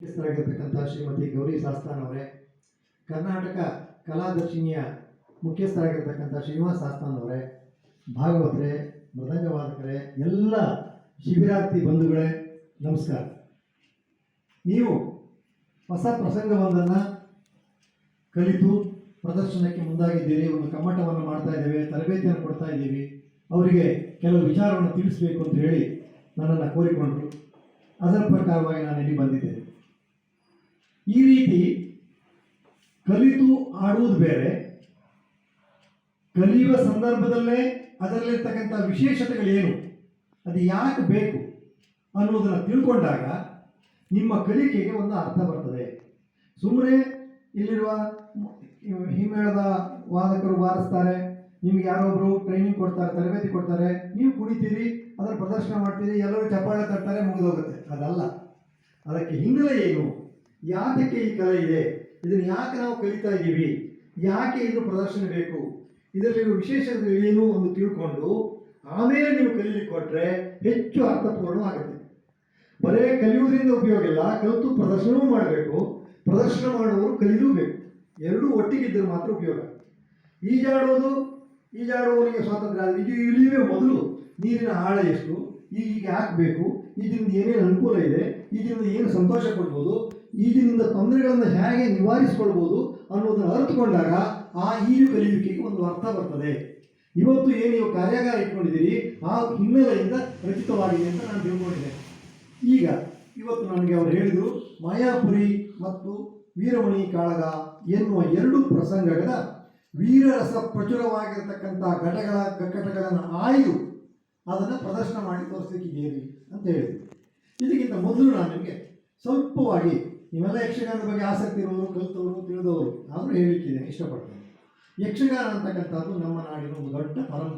ಮುಖ್ಯಸ್ಥರಾಗಿರ್ತಕ್ಕಂಥ ಶ್ರೀಮತಿ ಗೌರಿ ಸಾಸ್ತಾನ್ ಅವರೇ, ಕರ್ನಾಟಕ ಕಲಾದರ್ಶಿನಿಯ ಮುಖ್ಯಸ್ಥರಾಗಿರ್ತಕ್ಕಂಥ ಶ್ರೀನಿವಾಸ್ ಸಾಸ್ತಾನ್ ಅವರೇ, ಭಾಗವತರೇ, ಮೃದಂಗವಾದಕರೇ, ಎಲ್ಲ ಶಿಬಿರಾರ್ಥಿ ಬಂಧುಗಳೇ, ನಮಸ್ಕಾರ. ನೀವು ಹೊಸ ಪ್ರಸಂಗವೊಂದನ್ನು ಕಲಿತು ಪ್ರದರ್ಶನಕ್ಕೆ ಮುಂದಾಗಿದ್ದೀರಿ. ಒಂದು ಕಮ್ಮಟವನ್ನು ಮಾಡ್ತಾ ಇದ್ದೇವೆ, ತರಬೇತಿಯನ್ನು ಕೊಡ್ತಾ ಇದ್ದೀವಿ. ಅವರಿಗೆ ಕೆಲವು ವಿಚಾರವನ್ನು ತಿಳಿಸಬೇಕು ಅಂತ ಹೇಳಿ ನನ್ನನ್ನು ಕೋರಿಕೊಂಡರು. ಅದರ ಪ್ರಕಾರವಾಗಿ ನಾನು ಇಲ್ಲಿ ಬಂದಿದ್ದೇನೆ. ಈ ರೀತಿ ಕಲಿತು ಆಡುವುದು ಬೇರೆ, ಕಲಿಯುವ ಸಂದರ್ಭದಲ್ಲೇ ಅದರಲ್ಲಿರ್ತಕ್ಕಂಥ ವಿಶೇಷತೆಗಳೇನು, ಅದು ಯಾಕೆ ಬೇಕು ಅನ್ನೋದನ್ನು ತಿಳ್ಕೊಂಡಾಗ ನಿಮ್ಮ ಕಲಿಕೆಗೆ ಒಂದು ಅರ್ಥ ಬರ್ತದೆ. ಸುಮ್ಮನೆ ಇಲ್ಲಿರುವ ಹಿಮ್ಮೇಳದ ವಾದಕರು ಬಾರಿಸ್ತಾರೆ, ನಿಮ್ಗೆ ಯಾರೊಬ್ಬರು ಟ್ರೈನಿಂಗ್ ಕೊಡ್ತಾರೆ, ತರಬೇತಿ ಕೊಡ್ತಾರೆ, ನೀವು ಕುಡಿತೀರಿ, ಅದರ ಪ್ರದರ್ಶನ ಮಾಡ್ತೀರಿ, ಎಲ್ಲರೂ ಚಪ್ಪಾಳೆ ತರ್ತಾರೆ, ಮುಗಿದೋಗುತ್ತೆ. ಅದಲ್ಲ. ಅದಕ್ಕೆ ಹಿನ್ನೆಲೆ ಏನು, ಯಾತಕ್ಕೆ ಈ ಕಲೆ ಇದೆ, ಇದನ್ನು ಯಾಕೆ ನಾವು ಕಲಿತಾ ಇದ್ದೀವಿ, ಯಾಕೆ ಇದು ಪ್ರದರ್ಶನ ಬೇಕು, ಇದರಲ್ಲಿರುವ ವಿಶೇಷತೆ ಏನು ಅಂತ ತಿಳ್ಕೊಂಡು ಆಮೇಲೆ ನೀವು ಕಲೀಲಿಕ್ಕೆ ಕೊಟ್ಟರೆ ಹೆಚ್ಚು ಅರ್ಥಪೂರ್ಣವಾಗುತ್ತೆ. ಬರೇ ಕಲಿಯುವುದರಿಂದ ಉಪಯೋಗ ಇಲ್ಲ, ಕಲಿತು ಪ್ರದರ್ಶನವೂ ಮಾಡಬೇಕು, ಪ್ರದರ್ಶನ ಮಾಡುವವರು ಕಲಿಯಲೇಬೇಕು. ಎರಡೂ ಒಟ್ಟಿಗಿದ್ದರೆ ಮಾತ್ರ ಉಪಯೋಗ. ಈಜಾಡುವವರಿಗೆ ಸ್ವಾತಂತ್ರ್ಯ ಆದರೆ ಇದು ಇಳಿಯುವೆ ಮೊದಲು ನೀರಿನ ಆಳ ಎಷ್ಟು, ಈಗ ಹಾಕಬೇಕು, ಇದರಿಂದ ಏನೇನು ಅನುಕೂಲ ಇದೆ, ಇದರಿಂದ ಏನು ಸಂತೋಷ ಕೊಡ್ಬೋದು, ಈಜಿನಿಂದ ತೊಂದರೆಗಳನ್ನು ಹೇಗೆ ನಿವಾರಿಸಿಕೊಳ್ಬೋದು ಅನ್ನೋದನ್ನು ಅರ್ಥಕೊಂಡಾಗ ಆ ಈಜು ಕಲಿಯುವಿಕೆಗೆ ಒಂದು ಅರ್ಥ ಬರ್ತದೆ. ಇವತ್ತು ಏನು ನೀವು ಕಾರ್ಯಾಗಾರ ಇಟ್ಕೊಂಡಿದ್ದೀರಿ ಆ ಹಿನ್ನೆಲೆಯಿಂದ ರಚಿತವಾಗಿದೆ ಅಂತ ನಾನು ತಿಳ್ಕೊಂಡಿದ್ದೇನೆ. ಈಗ ಇವತ್ತು ನನಗೆ ಅವರು ಹೇಳಿದರು, ಮಾಯಾಪುರಿ ಮತ್ತು ವೀರಮಣಿ ಕಾಳಗ ಎನ್ನುವ ಎರಡು ಪ್ರಸಂಗಗಳ ವೀರರಸ ಪ್ರಚುರವಾಗಿರತಕ್ಕಂಥ ಘಟಗಳನ್ನು ಆಯ್ದು ಅದನ್ನು ಪ್ರದರ್ಶನ ಮಾಡಿ ತೋರಿಸಲಿಕ್ಕಿದ್ದೀರಿ ಅಂತ ಹೇಳಿದರು. ಇದಕ್ಕಿಂತ ಮೊದಲು ನಾನು ನಿಮಗೆ ಸ್ವಲ್ಪವಾಗಿ, ನೀವೆಲ್ಲ ಯಕ್ಷಗಾನದ ಬಗ್ಗೆ ಆಸಕ್ತಿ ಇರೋರು, ಕಲಿತವರು, ತಿಳಿದವರು, ಆದರೂ ಹೇಳಲಿಕ್ಕಿದೆ, ಇಷ್ಟಪಡ್ತೇನೆ. ಯಕ್ಷಗಾನ ಅಂತಕ್ಕಂಥದ್ದು ನಮ್ಮ ನಾಡಿನ ಒಂದು ದೊಡ್ಡ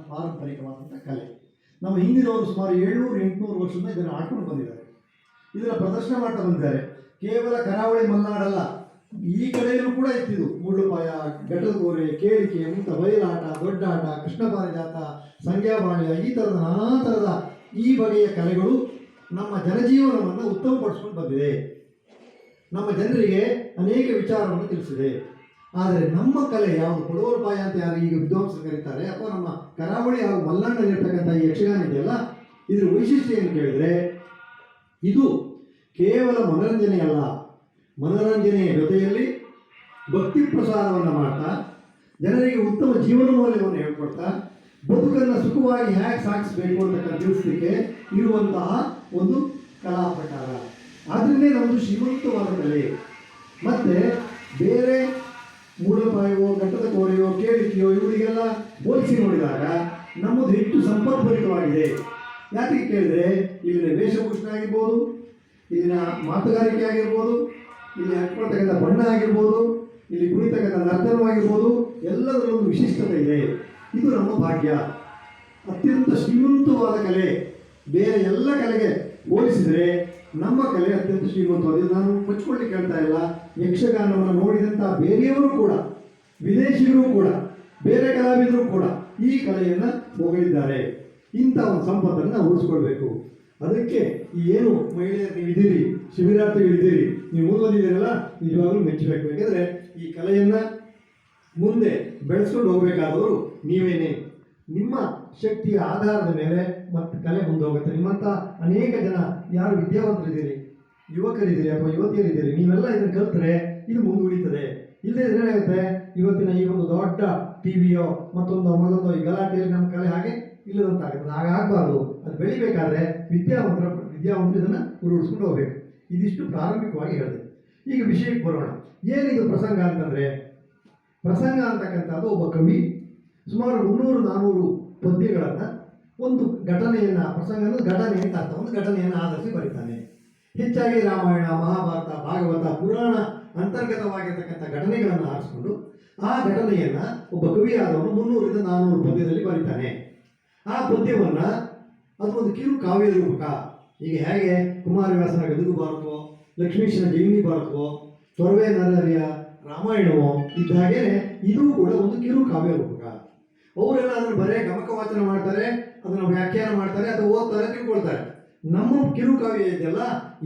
ಪಾರಂಪರಿಕವಾದಂಥ ಕಲೆ. ನಮ್ಮ ಹಿಂದಿನವರು ಸುಮಾರು 700-800 ವರ್ಷದಿಂದ ಇದನ್ನು ಆಡ್ಕೊಂಡು ಬಂದಿದ್ದಾರೆ, ಇದನ್ನು ಪ್ರದರ್ಶನ ಮಾಡ್ತಾ ಬಂದಿದ್ದಾರೆ. ಕೇವಲ ಕರಾವಳಿ ಮಲೆನಾಡಲ್ಲ, ಈ ಕಡೆಯಲ್ಲೂ ಕೂಡ ಇತ್ತಿದ್ದು ಮುಳ್ಳುಪಾಯ, ಘಟದಗೋರೆ, ಕೇಳಿಕೆ, ಮುಂತ ಬಯಲಾಟ, ದೊಡ್ಡ ಆಟ, ಕೃಷ್ಣ ಪಾರಿಜಾತ, ಸಂಖ್ಯಾಬಾಳ್ಯ, ಈ ಥರದ ನಾನಾ ಥರದ ಈ ಬಗೆಯ ಕಲೆಗಳು ನಮ್ಮ ಜನಜೀವನವನ್ನು ಉತ್ತಮಪಡಿಸ್ಕೊಂಡು ಬಂದಿದೆ, ನಮ್ಮ ಜನರಿಗೆ ಅನೇಕ ವಿಚಾರವನ್ನು ತಿಳಿಸಿದೆ. ಆದರೆ ನಮ್ಮ ಕಲೆ ಯಾವುದು, ಕೊಡವಲಪಾಯ ಅಂತ ಯಾರು ಈಗ ವಿದ್ವಾಂಸರು ಕರೀತಾರೆ, ಅಥವಾ ನಮ್ಮ ಕರಾವಳಿ ಹಾಗೂ ಮಲೆನಾಡಿನಲ್ಲಿರ್ತಕ್ಕಂಥ ಈ ಯಕ್ಷಗಾನ ಇದೆಯಲ್ಲ, ಇದರ ವೈಶಿಷ್ಟ್ಯ ಏನು ಕೇಳಿದರೆ, ಇದು ಕೇವಲ ಮನೋರಂಜನೆ ಅಲ್ಲ, ಮನೋರಂಜನೆಯ ಜೊತೆಯಲ್ಲಿ ಭಕ್ತಿ ಪ್ರಸಾರವನ್ನು ಮಾಡ್ತಾ, ಜನರಿಗೆ ಉತ್ತಮ ಜೀವನ ಮೌಲ್ಯವನ್ನು ಹೇಳ್ಕೊಡ್ತಾ, ಬದುಕನ್ನು ಸುಖವಾಗಿ ಹೇಗೆ ಸಾಗಿಸಬೇಕು ಅಂತಕ್ಕಂಥ ತಿಳಿಸಲಿಕ್ಕೆ ಇರುವಂತಹ ಒಂದು ಕಲಾ ಪ್ರಕಾರ. ಅದನ್ನೇ ನಮ್ಮದು ಶ್ರೀಮಂತವಾದ ಕಲೆ. ಮತ್ತು ಬೇರೆ ಮೂಡಲಪಾಯವೋ, ಘಟ್ಟದ ಕೋರೆಯೋ, ಕೇಳಿಕೆಯೋ ಇವರಿಗೆಲ್ಲ ಹೋಲಿಸಿ ನೋಡಿದಾಗ ನಮ್ಮದು ಹೆಚ್ಚು ಸಂಪದ್ಭರಿತವಾಗಿದೆ. ಯಾಕೆ ಕೇಳಿದರೆ, ಇಲ್ಲಿನ ವೇಷಭೂಷಣ ಆಗಿರ್ಬೋದು, ಇಲ್ಲಿನ ಮಾತುಗಾರಿಕೆ ಆಗಿರ್ಬೋದು, ಇಲ್ಲಿ ಹಾಕ್ಕೊಳ್ತಕ್ಕಂಥ ಬಣ್ಣ ಆಗಿರ್ಬೋದು, ಇಲ್ಲಿ ಕುಣಿತಕ್ಕಂಥ ನರ್ತನವಾಗಿರ್ಬೋದು, ಎಲ್ಲದರಲ್ಲೊಂದು ವಿಶಿಷ್ಟತೆ ಇದೆ. ಇದು ನಮ್ಮ ಭಾಗ್ಯ. ಅತ್ಯಂತ ಶ್ರೀಮಂತವಾದ ಕಲೆ. ಬೇರೆ ಎಲ್ಲ ಕಲೆಗೆ ಹೋಲಿಸಿದರೆ ನಮ್ಮ ಕಲೆ ಅತ್ಯಂತ ಶ್ರೀಮಂತವಾದ. ನಾನು ಕೊಚ್ಚಿಕೊಳ್ಳಿಕ್ಕೆ ಹೇಳ್ತಾ ಇಲ್ಲ. ಯಕ್ಷಗಾನವನ್ನು ನೋಡಿದಂಥ ಬೇರೆಯವರು ಕೂಡ, ವಿದೇಶಿಗರು ಕೂಡ, ಬೇರೆ ಕಲಾವಿದರು ಕೂಡ ಈ ಕಲೆಯನ್ನು ಹೊಗಳಿದ್ದಾರೆ. ಇಂಥ ಒಂದು ಸಂಪತ್ತನ್ನು ನಾವು ಉಳಿಸ್ಕೊಳ್ಬೇಕು. ಅದಕ್ಕೆ ಏನು ಮಹಿಳೆಯರು ನೀವಿದ್ದೀರಿ, ಶಿಬಿರಾರ್ಥಿಗಳಿದ್ದೀರಿ, ನೀವು ಮುಂದುವರಿದಿರಲ್ಲ, ನಿಜವಾಗ್ಲೂ ಮೆಚ್ಚಬೇಕು. ಯಾಕೆಂದರೆ ಈ ಕಲೆಯನ್ನು ಮುಂದೆ ಬೆಳೆಸ್ಕೊಂಡು ಹೋಗಬೇಕಾದವರು ನೀವೇನೇ. ನಿಮ್ಮ ಶಕ್ತಿಯ ಆಧಾರದ ಮೇಲೆ ಮತ್ತು ಕಲೆ ಮುಂದೆ ಹೋಗುತ್ತೆ. ನಿಮ್ಮಂಥ ಅನೇಕ ಜನ ಯಾರು ವಿದ್ಯಾವಂತರಿದ್ದೀರಿ, ಯುವಕರಿದ್ದೀರಿ ಅಥವಾ ಯುವತಿಯರಿದ್ದೀರಿ, ನೀವೆಲ್ಲ ಇದನ್ನು ಕಲಿತರೆ ಇದು ಮುಂದುವರಿತದೆ. ಇಲ್ಲದೇ ಏನಾಗುತ್ತೆ, ಇವತ್ತಿನ ಈ ಒಂದು ದೊಡ್ಡ ಟಿ ವಿಯೋ ಮತ್ತೊಂದು ಈ ಗಲಾಟೆಯಲ್ಲಿ ನಮ್ಮ ಕಲೆ ಹಾಗೆ ಇಲ್ಲದಂತಾಗುತ್ತೆ. ಹಾಗಾಗಬಾರ್ದು. ಅದು ಬೆಳಿಬೇಕಾದ್ರೆ ವಿದ್ಯಾವಂತರು ಇದನ್ನು ಉರುಳಿಸ್ಕೊಂಡು ಹೋಗಬೇಕು. ಇದಿಷ್ಟು ಪ್ರಾರಂಭಿಕವಾಗಿ ಹೇಳಿದೆ. ಈಗ ವಿಷಯಕ್ಕೆ ಬರೋಣ. ಏನಿದು ಪ್ರಸಂಗ ಅಂತಂದರೆ, ಪ್ರಸಂಗ ಅಂತಕ್ಕಂಥದ್ದು ಒಬ್ಬ ಕವಿ ಸುಮಾರು 300-400 ಪದ್ಯಗಳನ್ನು ಒಂದು ಘಟನೆಯನ್ನು, ಪ್ರಸಂಗ ಅನ್ನೋದು ಘಟನೆ ಅಂತ ಅರ್ಥ, ಒಂದು ಘಟನೆಯನ್ನು ಆಧರಿಸಿ ಬರೀತಾನೆ. ಹೆಚ್ಚಾಗಿ ರಾಮಾಯಣ, ಮಹಾಭಾರತ, ಭಾಗವತ, ಪುರಾಣ ಅಂತರ್ಗತವಾಗಿರ್ತಕ್ಕಂಥ ಘಟನೆಗಳನ್ನು ಆರಿಸಿಕೊಂಡು ಆ ಘಟನೆಯನ್ನು ಒಬ್ಬ ಕವಿಯಾದವನು 300-400 ಪದ್ಯದಲ್ಲಿ ಬರೀತಾನೆ. ಆ ಪದ್ಯವನ್ನು ಅದು ಒಂದು ಕಿರು ಕಾವ್ಯದ ರೂಪಕ. ಈಗ ಹೇಗೆ ಕುಮಾರವ್ಯಾಸನ ಗದಗು ಭಾರತವೋ, ಲಕ್ಷ್ಮೀಶನ ಜೈಮಿನಿ ಭಾರತವೋ, ತೊರವೆ ನರಹರಿಯ ರಾಮಾಯಣವೋ ಇದ್ದ ಹಾಗೇನೆ ಇದು ಕೂಡ ಒಂದು ಕಿರು ಕಾವ್ಯ ರೂಪಕ. ಅವರೆಲ್ಲ ಅದನ್ನು ಬರೇ ಗಮಕ ವಾಚನ ಮಾಡ್ತಾರೆ, ಅದನ್ನು ವ್ಯಾಖ್ಯಾನ ಮಾಡ್ತಾರೆ, ಅದು ಓದ್ತಾರೆ, ತಿಳ್ಕೊಳ್ತಾರೆ. ನಮ್ಮ ಕಿರುಕಾವ್ಯ ಇದೆಯಲ್ಲ,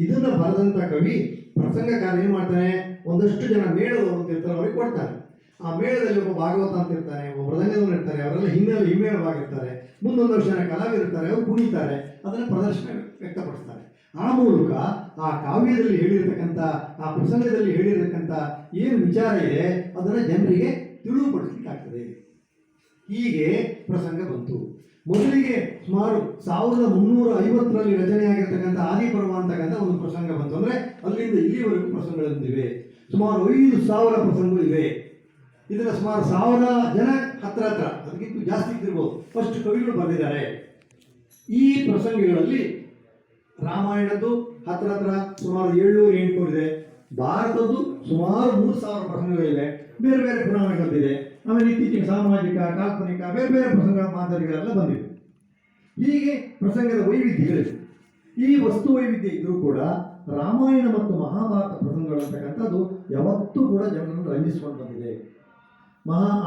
ಇದನ್ನು ಬರೆದಂಥ ಕವಿ ಪ್ರಸಂಗಕಾರ ಏನು ಮಾಡ್ತಾನೆ, ಒಂದಷ್ಟು ಜನ ಮೇಳದವರು ಅಂತ ಇರ್ತಾರೆ, ಅವ್ರಿಗೆ ಕೊಡ್ತಾನೆ. ಆ ಮೇಳದಲ್ಲಿ ಒಬ್ಬ ಭಾಗವತ ಅಂತ ಇರ್ತಾನೆ, ಒಬ್ಬ ಮೃದಂಗದವರು ಇರ್ತಾರೆ, ಅವರೆಲ್ಲ ಹಿಮ್ಮೇಳವಾಗಿರ್ತಾರೆ. ಮುಂದೊಂದಷ್ಟು ಜನ ಕಲಾವಿದಿರ್ತಾರೆ, ಅವರು ಕುಣಿತಾರೆ, ಅದನ್ನು ಪ್ರದರ್ಶನ ವ್ಯಕ್ತಪಡಿಸ್ತಾರೆ. ಆ ಮೂಲಕ ಆ ಕಾವ್ಯದಲ್ಲಿ ಹೇಳಿರ್ತಕ್ಕಂಥ, ಆ ಪ್ರಸಂಗದಲ್ಲಿ ಹೇಳಿರ್ತಕ್ಕಂಥ ಏನು ವಿಚಾರ ಇದೆ ಅದನ್ನು ಜನರಿಗೆ ತಿಳಿದುಪಡಿಸಲಿಕ್ಕಾಗ್ತದೆ. ಹೀಗೆ ಪ್ರಸಂಗ ಬಂತು. ಮೊದಲಿಗೆ ಸುಮಾರು 1350ರಲ್ಲಿ ರಚನೆಯಾಗಿರ್ತಕ್ಕಂಥ ಆದಿಪರ್ವ ಅಂತಕ್ಕಂಥ ಒಂದು ಪ್ರಸಂಗ ಬಂತು. ಅಂದರೆ ಅಲ್ಲಿಂದ ಇಲ್ಲಿವರೆಗೂ ಪ್ರಸಂಗಗಳಿವೆ. ಸುಮಾರು 5000 ಪ್ರಸಂಗಗಳಿವೆ. ಇದನ್ನು ಸುಮಾರು 1000 ಜನ ಹತ್ರ ಅದಕ್ಕಿಂತ ಜಾಸ್ತಿ ಇದ್ದಿರ್ಬೋದು ಫಸ್ಟ್ ಕವಿಗಳು ಬರೆದಿದ್ದಾರೆ. ಈ ಪ್ರಸಂಗಗಳಲ್ಲಿ ರಾಮಾಯಣದ್ದು ಹತ್ರ ಸುಮಾರು 700-800 ಇದೆ. ಭಾರತದ್ದು ಸುಮಾರು 3000 ಪ್ರಸಂಗಗಳಿವೆ. ಬೇರೆ ಬೇರೆ ಪುರಾಣಗಳಿದೆ. ಆಮೇಲೆ ಇತ್ತೀಚೆಗೆ ಸಾಮಾಜಿಕ, ಕಾಲ್ಪನಿಕ, ಬೇರೆ ಬೇರೆ ಪ್ರಸಂಗ ಮಾದರಿಗಳೆಲ್ಲ ಬಂದಿವೆ. ಹೀಗೆ ಪ್ರಸಂಗದ ವೈವಿಧ್ಯಗಳಿವೆ. ಈ ವಸ್ತು ವೈವಿಧ್ಯ ಇದ್ದರೂ ಕೂಡ ರಾಮಾಯಣ ಮತ್ತು ಮಹಾಭಾರತ ಪ್ರಸಂಗಗಳು ಅಂತಕ್ಕಂಥದ್ದು ಯಾವತ್ತೂ ಕೂಡ ಜನರನ್ನು ರಂಜಿಸಿಕೊಂಡು ಬಂದಿದೆ.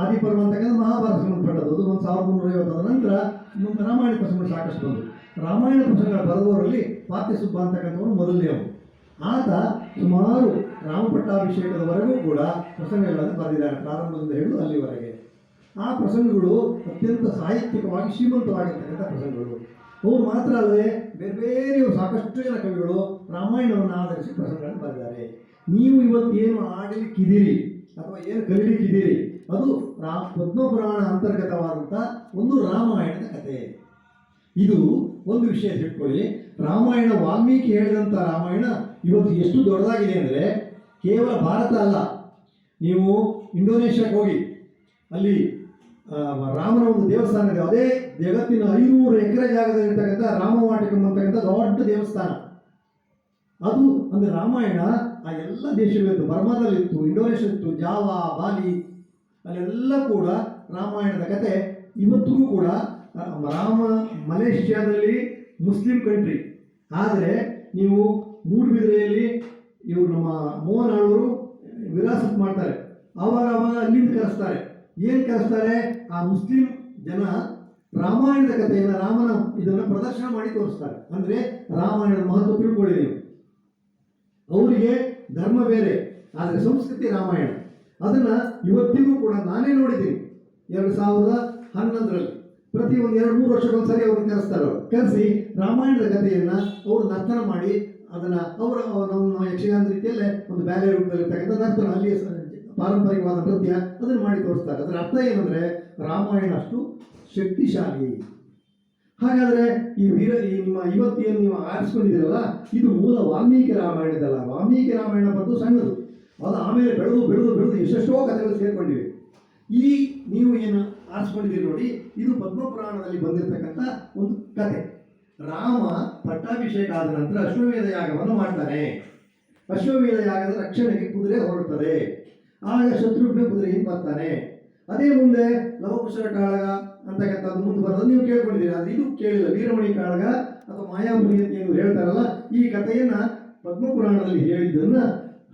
ಆದಿಪರ್ವ ಅಂತಕ್ಕಂಥ ಮಹಾಭಾರತ ಸಂಬಂಧಪಟ್ಟದ್ದು. ಅದು 1350 ನಂತರ ರಾಮಾಯಣ ಪ್ರಸಂಗಗಳು ಸಾಕಷ್ಟು ಬಂದವು. ರಾಮಾಯಣ ಪ್ರಸಂಗ ಬರೆದವರಲ್ಲಿ ಪಾರ್ಥಿಸುಬ್ಬ ಅಂತಕ್ಕಂಥವರು ಮೊದಲನೆಯವರು. ಆತ ಸುಮಾರು ರಾಮಪಟ್ಟಾಭಿಷೇಕದವರೆಗೂ ಕೂಡ ಪ್ರಸಂಗಗಳನ್ನು ಬರೆದಿದ್ದಾರೆ, ಪ್ರಾರಂಭದಿಂದ ಹಿಡಿದು ಅಲ್ಲಿವರೆಗೆ. ಆ ಪ್ರಸಂಗಗಳು ಅತ್ಯಂತ ಸಾಹಿತ್ಯಿಕವಾಗಿ ಶ್ರೀಮಂತವಾಗಿರ್ತಕ್ಕಂಥ ಪ್ರಸಂಗಗಳು. ಅವರು ಮಾತ್ರ ಅಲ್ಲದೆ ಬೇರೆ ಬೇರೆ ಸಾಕಷ್ಟು ಜನ ಕವಿಗಳು ರಾಮಾಯಣವನ್ನು ಆಧರಿಸಿ ಪ್ರಸಂಗಗಳನ್ನು ಬರೆದಿದ್ದಾರೆ. ನೀವು ಇವತ್ತೇನು ಆಡಲಿಕ್ಕಿದ್ದೀರಿ ಅಥವಾ ಏನು ಕಲಿಲಿಕ್ಕಿದ್ದೀರಿ ಅದು ಪದ್ಮಪುರಾಣ ಅಂತರ್ಗತವಾದಂಥ ಒಂದು ರಾಮಾಯಣದ ಕಥೆ. ಇದು ಒಂದು ವಿಷಯ ತಿಳ್ಕೊಳ್ಳಿ. ರಾಮಾಯಣ ವಾಲ್ಮೀಕಿ ಹೇಳಿದಂಥ ರಾಮಾಯಣ ಇವತ್ತು ಎಷ್ಟು ದೊಡ್ಡದಾಗಿದೆ ಅಂದರೆ ಕೇವಲ ಭಾರತ ಅಲ್ಲ, ನೀವು ಇಂಡೋನೇಷ್ಯಾಕ್ಕೆ ಹೋಗಿ ಅಲ್ಲಿ ರಾಮನ ಒಂದು ದೇವಸ್ಥಾನ ಇದೆ. ಅದೇ ಜಗತ್ತಿನ 500 ಎಕರೆ ಜಾಗದಲ್ಲಿರ್ತಕ್ಕಂಥ ರಾಮವಾಟಿಕಂ ಅಂತಕ್ಕಂಥ ದೊಡ್ಡ ದೇವಸ್ಥಾನ. ಅದು ಅಂದರೆ ರಾಮಾಯಣ ಆ ಎಲ್ಲ ದೇಶಗಳಿತ್ತು. ಬರ್ಮಾದಲ್ಲಿತ್ತು, ಇಂಡೋನೇಷ್ಯಾ, ಜಾವಾ, ಬಾಲಿ, ಅಲ್ಲೆಲ್ಲ ಕೂಡ ರಾಮಾಯಣದ ಕತೆ ಇವತ್ತಿಗೂ ಕೂಡ. ಮಲೇಷ್ಯಾದಲ್ಲಿ ಮುಸ್ಲಿಂ ಕಂಟ್ರಿ, ಆದರೆ ನೀವು ಮೂಡುಬಿದಿರೆಯಲ್ಲಿ ಇವರು ನಮ್ಮ ಮೋಹನ್ ಆಳ್ವರು ವಿರಾಸತ್ ಮಾಡ್ತಾರೆ. ಆವಾಗ ಅಲ್ಲಿಂದ ಕರೆಸ್ತಾರೆ. ಏನು ಕರೆಸ್ತಾರೆ, ಆ ಮುಸ್ಲಿಂ ಜನ ರಾಮಾಯಣದ ಕಥೆಯನ್ನು, ರಾಮನ ಇದನ್ನು ಪ್ರದರ್ಶನ ಮಾಡಿ ತೋರಿಸ್ತಾರೆ. ಅಂದರೆ ರಾಮಾಯಣದ ಮಹತ್ವ ತಿಳ್ಕೊಳ್ಳಿ ನೀವು. ಅವರಿಗೆ ಧರ್ಮ ಬೇರೆ, ಆದರೆ ಸಂಸ್ಕೃತಿ ರಾಮಾಯಣ. ಅದನ್ನು ಇವತ್ತಿಗೂ ಕೂಡ ನಾನೇ ನೋಡಿದ್ದೀನಿ. 2011ರಲ್ಲಿ ಪ್ರತಿ ಒಂದು 2-3 ವರ್ಷಕ್ಕೊಂದ್ಸರಿ ಅವ್ರನ್ನ ಕರೆಸ್ತಾರೆ. ಕರೆಸಿ ರಾಮಾಯಣದ ಕಥೆಯನ್ನು ಅವರು ನರ್ತನ ಮಾಡಿ ಅದನ್ನು ನಮ್ಮ ಯಕ್ಷಗಾನ ರೀತಿಯಲ್ಲೇ ಒಂದು ಬ್ಯಾಲೆ ರೂಪದಲ್ಲಿರ್ತಕ್ಕಂಥ ನರ್ತನ, ಅಲ್ಲಿ ಪಾರಂಪರಿಕವಾದ ನೃತ್ಯ ಅದನ್ನು ಮಾಡಿ ತೋರಿಸ್ತಾರೆ. ಅದರ ಅರ್ಥ ಏನಂದರೆ ರಾಮಾಯಣ ಅಷ್ಟು ಶಕ್ತಿಶಾಲಿ. ಹಾಗಾದರೆ ಈ ನಿಮ್ಮ ಇವತ್ತೇನು ನೀವು ಆರಿಸ್ಕೊಂಡಿದ್ದೀರಲ್ಲ, ಇದು ಮೂಲ ವಾಲ್ಮೀಕಿ ರಾಮಾಯಣದಲ್ಲ. ವಾಲ್ಮೀಕಿ ರಾಮಾಯಣ ಬಂದು ಸಣ್ಣದು, ಅದು ಆಮೇಲೆ ಬೆಳೆದು ಬೆಳೆದು ಬೆಳೆದು ಎಷ್ಟೆಷ್ಟೋ ಕಥೆಗಳು ಸೇರಿಕೊಂಡಿವೆ. ಈ ನೀವು ಏನು ಆರಿಸ್ಕೊಂಡಿದ್ದೀರಿ ನೋಡಿ, ಇದು ಪದ್ಮಪುರಾಣದಲ್ಲಿ ಬಂದಿರತಕ್ಕಂಥ ಒಂದು ಕತೆ. ರಾಮ ಪಟ್ಟಾಭಿಷೇಕ ಆದ ನಂತರ ಅಶ್ವಮೇಧ ಯಾಗವನ್ನು ಮಾಡ್ತಾನೆ. ಅಶ್ವಮೇಧ ಯಾಗದ ರಕ್ಷಣೆಗೆ ಕುದುರೆ ಹೊರಡುತ್ತದೆ. ಆಗ ಶತ್ರುಘ್ನ ಕುದುರೆಯಿಂದ ಬರ್ತಾನೆ. ಅದೇ ಮುಂದೆ ಲವಕುಶರ ಕಾಳಗ ಅಂತಕ್ಕಂಥದ್ದು ಮುಂದೆ ಬರೋದು ನೀವು ಕೇಳ್ಕೊಂಡಿದ್ದೀರಿ. ಅದು ಇದು ಕೇಳಿಲ್ಲ. ವೀರಮಣಿ ಕಾಳಗ ಅಥವಾ ಮಾಯಾಪುರಿ ಅಂತ ಏನು ಹೇಳ್ತಾರಲ್ಲ, ಈ ಕಥೆಯನ್ನು ಪದ್ಮಪುರಾಣದಲ್ಲಿ ಹೇಳಿದ್ದನ್ನು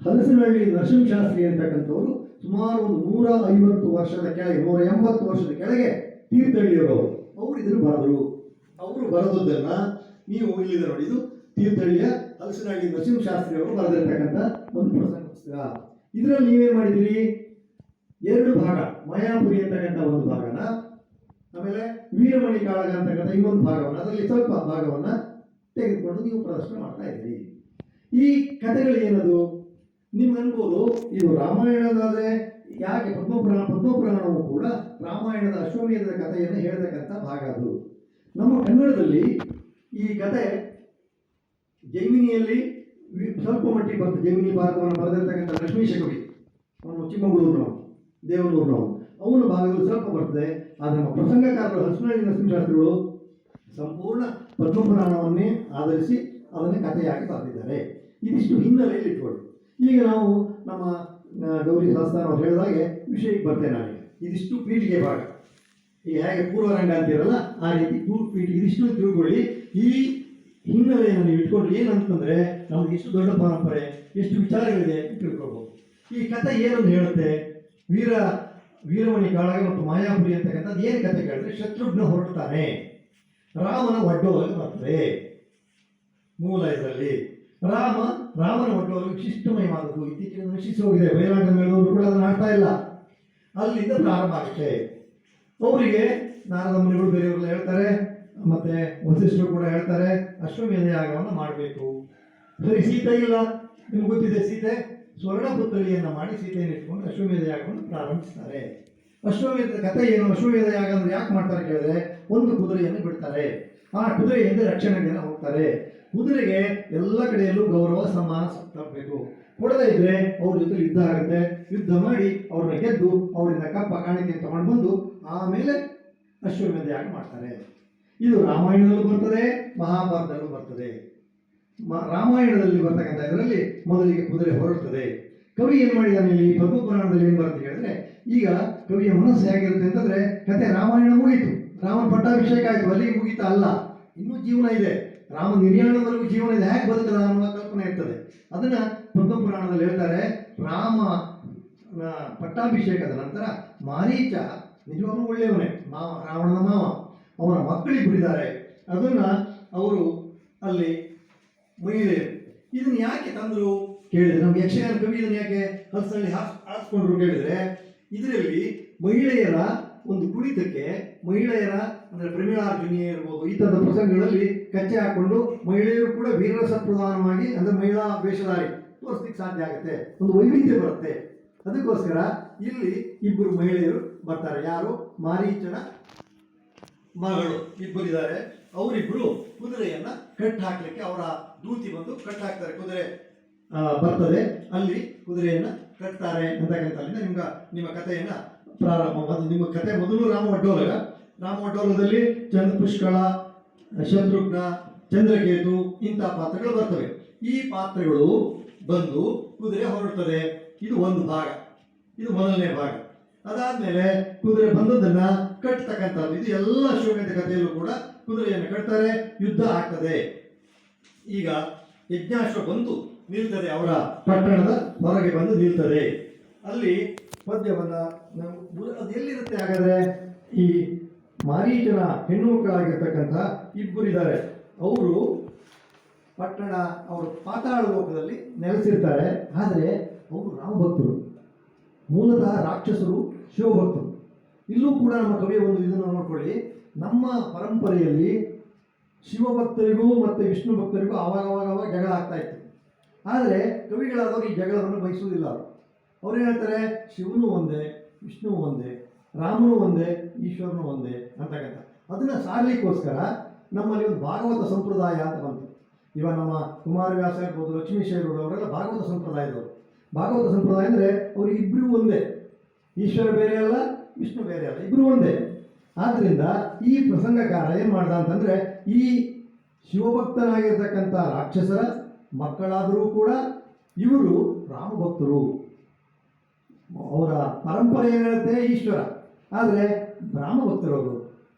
ಹಲಸಿನಹಳ್ಳಿ ನರಸಿಂಹಶಾಸ್ತ್ರಿ ಅಂತಕ್ಕಂಥವ್ರು ಸುಮಾರು ಒಂದು 150 ವರ್ಷದ ಕೆಳಗೆ, 180 ವರ್ಷದ ಕೆಳಗೆ ತೀರ್ಥಹಳ್ಳಿಯವರು ಅವರು ಇದನ್ನು ಬರೆದರು. ಅವರು ಬರೆದದ್ದನ್ನು ನೀವು ಇಲ್ಲಿದೆ ನೋಡಿ. ಇದು ತೀರ್ಥಹಳ್ಳಿಯ ಹಲಸಿನಹಳ್ಳಿ ನರಸಿಂಹಶಾಸ್ತ್ರಿ ಅವರು ಬರೆದಿರ್ತಕ್ಕಂಥ ಒಂದು ಪ್ರಸಂಗ ಪುಸ್ತಕ. ಇದರಲ್ಲಿ ನೀವೇನು ಮಾಡಿದಿರಿ, 2 ಭಾಗ, ಮಾಯಾಪುರಿ ಅಂತಕ್ಕಂಥ ಒಂದು ಭಾಗನ, ಆಮೇಲೆ ವೀರಮಣಿ ಕಾಳಗ ಅಂತಕ್ಕಂಥ ಇನ್ನೊಂದು ಭಾಗವನ್ನು, ಅದರಲ್ಲಿ ಸ್ವಲ್ಪ ಭಾಗವನ್ನು ತೆಗೆದುಕೊಂಡು ನೀವು ಪ್ರದರ್ಶನ ಮಾಡ್ತಾ ಇದ್ದೀರಿ. ಈ ಕಥೆಗಳು ಏನದು ನಿಮ್ಗೆ ಅನ್ಬೋದು, ಇದು ರಾಮಾಯಣದಾದರೆ ಯಾಕೆ ಪದ್ಮಪುರಾಣವು ಕೂಡ ರಾಮಾಯಣದ ಅಶ್ವಮೇಧದ ಕಥೆಯನ್ನು ಹೇಳ್ತಕ್ಕಂಥ ಭಾಗ. ಅದು ನಮ್ಮ ಕನ್ನಡದಲ್ಲಿ ಈ ಕತೆ ಜೈಮಿನಿಯಲ್ಲಿ ಸ್ವಲ್ಪ ಮಟ್ಟಿಗೆ ಬರ್ತದೆ. ಜೈಮಿನಿ ಭಾರತವನ್ನು ಬರೆದಿರ್ತಕ್ಕಂಥ ಲಕ್ಷ್ಮೀಶ ಕವಿ, ಅವನು ಚಿಕ್ಕಮಗಳೂರಿನವನು, ದೇವನೂರಿನವನು, ಅವನ ಭಾಗದಲ್ಲಿ ಸ್ವಲ್ಪ ಬರ್ತದೆ. ಆದರೆ ನಮ್ಮ ಪ್ರಸಂಗಕಾರರು ಹಲಸಿನಹಳ್ಳಿ ನರಸಿಂಹಶಾಸ್ತ್ರಿಗಳು ಸಂಪೂರ್ಣ ಪದ್ಮಪುರಾಣವನ್ನೇ ಆಧರಿಸಿ ಅದನ್ನೇ ಕಥೆಯಾಗಿ ಬರೆದಿದ್ದಾರೆ. ಇದಿಷ್ಟು ಹಿನ್ನೆಲೆಯಲ್ಲಿ ಇಟ್ಕೊಳ್ಳಿ. ಈಗ ನಾವು ನಮ್ಮ ಗೌರಿ ಶಾಸ್ತ್ರ ಅವ್ರು ಹೇಳಿದಾಗೆ ವಿಷಯಕ್ಕೆ ಬರ್ತೇನೆ ನಾನು. ಇದಿಷ್ಟು ಪೀಠಿಗೆ ಭಾಗ. ಈಗ ಹೇಗೆ ಪೂರ್ವರಂಗ ಅಂತೀರಲ್ಲ, ಆ ರೀತಿ ಪೀಠಿಗೆ ಇದಿಷ್ಟು ತಿಳ್ಕೊಳ್ಳಿ. ಈ ಹಿನ್ನೆಲೆಯನ್ನು ನೀವು ಇಟ್ಕೊಂಡ್ರೆ ಏನಂತಂದರೆ ನಮ್ಗೆ ಎಷ್ಟು ದೊಡ್ಡ ಪರಂಪರೆ, ಎಷ್ಟು ವಿಚಾರಗಳಿದೆ ತಿಳ್ಕೊಳ್ಬೋದು. ಈ ಕಥೆ ಏನಂತ ಹೇಳುತ್ತೆ, ವೀರಮಣಿ ಕಾಳಗ ಮತ್ತು ಮಾಯಾಪುರಿ ಅಂತಕ್ಕಂಥದ್ದು ಏನು ಕಥೆ ಕೇಳಿದ್ರೆ, ಶತ್ರುಘ್ನ ಹೊರಡ್ತಾನೆ, ರಾಮನ ಒಡ್ಡೋಲಕ್ಕೆ ಬರ್ತದೆ. ಮೂಲ ಇದರಲ್ಲಿ ರಾಮ ರಾಮನ ಒಡ್ಡೋಲು ವಿಶಿಷ್ಟಮಯವಾದದ್ದು. ಇತ್ತೀಚೆಗೆ ನಶಿಸಿ ಹೋಗಿದೆ, ಬಯಲಾಟ ಮೇಳದವರು ಕೂಡ ಅದನ್ನು ಆಡ್ತಾ ಇಲ್ಲ. ಅಲ್ಲಿಂದ ಪ್ರಾರಂಭ ಆಗುತ್ತೆ. ಅವರಿಗೆ ನಾರದ ಮುನಿಗಳು ಬೇರೆಯವರೆಲ್ಲ ಹೇಳ್ತಾರೆ, ಮತ್ತೆ ವಸಿಷ್ಠರು ಕೂಡ ಹೇಳ್ತಾರೆ, ಅಶ್ವಮೇಧ ಯಾಗವನ್ನು ಮಾಡಬೇಕು. ಸರಿ, ಸೀತೆ ಇಲ್ಲ, ನಿಮ್ಗೆ ಗೊತ್ತಿದೆ, ಸೀತೆ ಸ್ವರ್ಣಪುತ್ರಿಯನ್ನು ಮಾಡಿ ಸೀತೆಯನ್ನು ಇಟ್ಕೊಂಡು ಅಶ್ವಮೇಧ ಯಾಗವನ್ನು ಪ್ರಾರಂಭಿಸ್ತಾರೆ. ಅಶ್ವಮೇಧದ ಕಥೆ ಏನು? ಅಶ್ವಮೇಧ ಯಾಗ ಅಂದ್ರೆ ಯಾಕೆ ಮಾಡ್ತಾರೆ ಕೇಳಿದ್ರೆ, ಒಂದು ಕುದುರೆಯನ್ನು ಬಿಡ್ತಾರೆ, ಆ ಕುದುರೆಯಿಂದ ರಕ್ಷಣೆಗೆ ಹೋಗ್ತಾರೆ. ಕುದುರೆಗೆ ಎಲ್ಲ ಕಡೆಯಲ್ಲೂ ಗೌರವ ಸನ್ಮಾನ ತರಬೇಕು. ಕೊಡದೇ ಇದ್ರೆ ಅವ್ರ ಜೊತೆ ಯುದ್ಧ ಆಗುತ್ತೆ. ಯುದ್ಧ ಮಾಡಿ ಅವ್ರನ್ನ ಗೆದ್ದು ಅವರಿಂದ ಕಪ್ಪ ಕಾಣಿಕೆ ತಗೊಂಡು ಬಂದು ಆಮೇಲೆ ಅಶ್ವಮೇಧ ಯಾಗ ಮಾಡ್ತಾರೆ. ಇದು ರಾಮಾಯಣದಲ್ಲೂ ಬರ್ತದೆ, ಮಹಾಭಾರತದಲ್ಲೂ ಬರ್ತದೆ. ರಾಮಾಯಣದಲ್ಲಿ ಬರ್ತಕ್ಕಂಥ ಇದರಲ್ಲಿ ಮೊದಲಿಗೆ ಕುದುರೆ ಹೊರಡ್ತದೆ. ಕವಿ ಏನ್ ಮಾಡಿದಾನೆ ಇಲ್ಲಿ ಪದ್ಮಪುರಾಣದಲ್ಲಿ ಏನ್ ಬರುತ್ತೆ ಹೇಳಿದ್ರೆ, ಈಗ ಕವಿಯ ಮನಸ್ಸು ಹೇಗಿರುತ್ತೆ ಅಂತಂದ್ರೆ, ಕತೆ ರಾಮಾಯಣ ಮುಗೀತು, ರಾಮನ ಪಟ್ಟಾಭಿಷೇಕ ಆಯ್ತು, ಅಲ್ಲಿಗೆ ಮುಗೀತಾ ಅಲ್ಲ, ಇನ್ನೂ ಜೀವನ ಇದೆ, ರಾಮ ನಿರ್ಯಾಣದವರೆಗೂ ಜೀವನ ಇದೆ, ಹೇಗೆ ಬದುಕದ ಅನ್ನುವ ಕಲ್ಪನೆ ಇರ್ತದೆ. ಅದನ್ನ ಪದ್ಮಪುರಾಣದಲ್ಲಿ ಹೇಳ್ತಾರೆ. ರಾಮ ಪಟ್ಟಾಭಿಷೇಕದ ನಂತರ ಮಾರೀಚ ನಿಜವಾಗ್ಲೂ ಒಳ್ಳೆಯವನೇ, ರಾವಣನ ಮಾವ, ಅವರ ಮಕ್ಕಳಿಗೆ ಬಿಡಿದ್ದಾರೆ. ಅದನ್ನ ಅವರು ಅಲ್ಲಿ ಮಹಿಳೆಯರು ಇದನ್ನ ಯಾಕೆ ತಂದ್ರು ಕೇಳಿದ್ರೆ, ನಮ್ಗೆ ಯಕ್ಷಗಾನ ಕವಿ ಇದನ್ನ ಯಾಕೆ ಹಲಸಲ್ಲಿ ಹಾಸ್ಕೊಂಡ್ರು ಕೇಳಿದ್ರೆ, ಇದರಲ್ಲಿ ಮಹಿಳೆಯರ ಒಂದು ಕುಣಿತಕ್ಕೆ, ಮಹಿಳೆಯರ ಅಂದ್ರೆ ಪ್ರಮೀಳಾರ್ಜುನಿ ಇರ್ಬೋದು, ಈ ತರದ ಪ್ರಸಂಗಗಳಲ್ಲಿ ಕಚ್ಚೆ ಹಾಕೊಂಡು ಮಹಿಳೆಯರು ಕೂಡ ವೀರರಸ ಪ್ರಧಾನವಾಗಿ ಅಂದ್ರೆ ಮಹಿಳಾ ವೇಷಧಾರಿ ತೋರಿಸ್ಲಿಕ್ಕೆ ಸಾಧ್ಯ ಆಗುತ್ತೆ, ಒಂದು ವೈವಿಧ್ಯ ಬರುತ್ತೆ. ಅದಕ್ಕೋಸ್ಕರ ಇಲ್ಲಿ ಇಬ್ಬರು ಮಹಿಳೆಯರು ಬರ್ತಾರೆ. ಯಾರು? ಮಾರೀಚನ ಮಗಳು ಇಬ್ಬರಿದ್ದಾರೆ. ಅವರಿಬ್ಬರು ಕುದುರೆಯನ್ನ ಕಟ್ ಹಾಕ್ಲಿಕ್ಕೆ ಅವರ ದೂತಿ ಬಂದು ಕಟ್ ಹಾಕ್ತಾರೆ. ಕುದುರೆ ಬರ್ತದೆ, ಅಲ್ಲಿ ಕುದುರೆಯನ್ನ ಕಟ್ತಾರೆ ಅಂತಕ್ಕಂಥಲ್ಲಿಂದ ನಿಮ್ಮ ಕಥೆಯನ್ನ ಪ್ರಾರಂಭ. ನಿಮ್ಮ ಕಥೆ ಮೊದಲು ರಾಮ ಒಡ್ಡೋಲದಲ್ಲಿ ಚಂದ್ರಪುಷ್ಕಳ, ಶತ್ರುಘ್ನ, ಚಂದ್ರಕೇತು ಇಂಥ ಪಾತ್ರಗಳು ಬರ್ತವೆ. ಈ ಪಾತ್ರಗಳು ಬಂದು ಕುದುರೆ ಹೊರಡ್ತದೆ. ಇದು ಒಂದು ಭಾಗ, ಇದು ಮೊದಲನೇ ಭಾಗ. ಅದಾದ್ಮೇಲೆ ಕುದುರೆ ಬಂದದನ್ನ ಕಟ್ತಕ್ಕಂಥದ್ದು. ಇದು ಎಲ್ಲ ಅಶ್ವಮೇಧ ಕಥೆಯಲ್ಲೂ ಕೂಡ ಕುದುರೆಯನ್ನು ಕಟ್ತಾರೆ, ಯುದ್ಧ ಆಗ್ತದೆ. ಈಗ ಯಜ್ಞಾಶ್ವ ಬಂತು ನಿಲ್ತದೆ, ಅವರ ಪಟ್ಟಣದ ಹೊರಗೆ ಬಂದು ನಿಲ್ತದೆ. ಅಲ್ಲಿ ಪದ್ಯವನ್ನ ಅದು ಎಲ್ಲಿರುತ್ತೆ ಹಾಗಾದ್ರೆ? ಈ ಮಾರೀಚನ ಹೆಣ್ಣು ಮಕ್ಕಳಾಗಿರ್ತಕ್ಕಂಥ ಇಬ್ಬರಿದ್ದಾರೆ. ಅವರು ಪಟ್ಟಣ, ಅವರು ಪಾತಾಳ ಲೋಕದಲ್ಲಿ ನೆಲೆಸಿರ್ತಾರೆ. ಆದರೆ ಅವರು ರಾಮಭಕ್ತರು, ಮೂಲತಃ ರಾಕ್ಷಸರು, ಶಿವಭಕ್ತರು. ಇಲ್ಲೂ ಕೂಡ ನಮ್ಮ ಕವಿಯ ಒಂದು ಇದನ್ನು ನೋಡ್ಕೊಳ್ಳಿ, ನಮ್ಮ ಪರಂಪರೆಯಲ್ಲಿ ಶಿವಭಕ್ತರಿಗೂ ಮತ್ತು ವಿಷ್ಣು ಭಕ್ತರಿಗೂ ಅವಾಗ ಜಗಳ ಆಗ್ತಾ ಇತ್ತು. ಆದರೆ ಕವಿಗಳಾದವರು ಈ ಜಗಳವನ್ನು ಬಯಸುವುದಿಲ್ಲ. ಅವ್ರು ಹೇಳ್ತಾರೆ, ಶಿವನು ಒಂದೇ, ವಿಷ್ಣುವು ಒಂದೇ, ರಾಮನು ಒಂದೇ, ಈಶ್ವರನು ಒಂದೇ ಅಂತಕ್ಕಂಥ. ಅದನ್ನು ಸಾರಲಿಕ್ಕೋಸ್ಕರ ನಮ್ಮಲ್ಲಿ ಒಂದು ಭಾಗವತ ಸಂಪ್ರದಾಯ ಅಂತ ಬಂತು. ಇವಾಗ ನಮ್ಮ ಕುಮಾರವ್ಯಾಸ ಇರ್ಬೋದು, ಲಕ್ಷ್ಮೀಶೈವರು ಅವರೆಲ್ಲ ಭಾಗವತ ಸಂಪ್ರದಾಯದವರು. ಭಾಗವತ ಸಂಪ್ರದಾಯ ಅಂದರೆ ಅವರಿಗಿಬ್ಬರೂ ಒಂದೇ, ಈಶ್ವರ ಬೇರೆ ಅಲ್ಲ, ವಿಷ್ಣು ಬೇರೆ ಅಲ್ಲ, ಇಬ್ಬರು ಒಂದೇ. ಆದ್ದರಿಂದ ಈ ಪ್ರಸಂಗಕಾರ ಏನು ಮಾಡ್ದ ಅಂತಂದರೆ, ಈ ಶಿವಭಕ್ತನಾಗಿರ್ತಕ್ಕಂಥ ರಾಕ್ಷಸರ ಮಕ್ಕಳಾದರೂ ಕೂಡ ಇವರು ರಾಮಭಕ್ತರು. ಅವರ ಪರಂಪರೆ ಏನಿರುತ್ತೆ ಈಶ್ವರ, ಆದರೆ ರಾಮಭಕ್ತರವರು.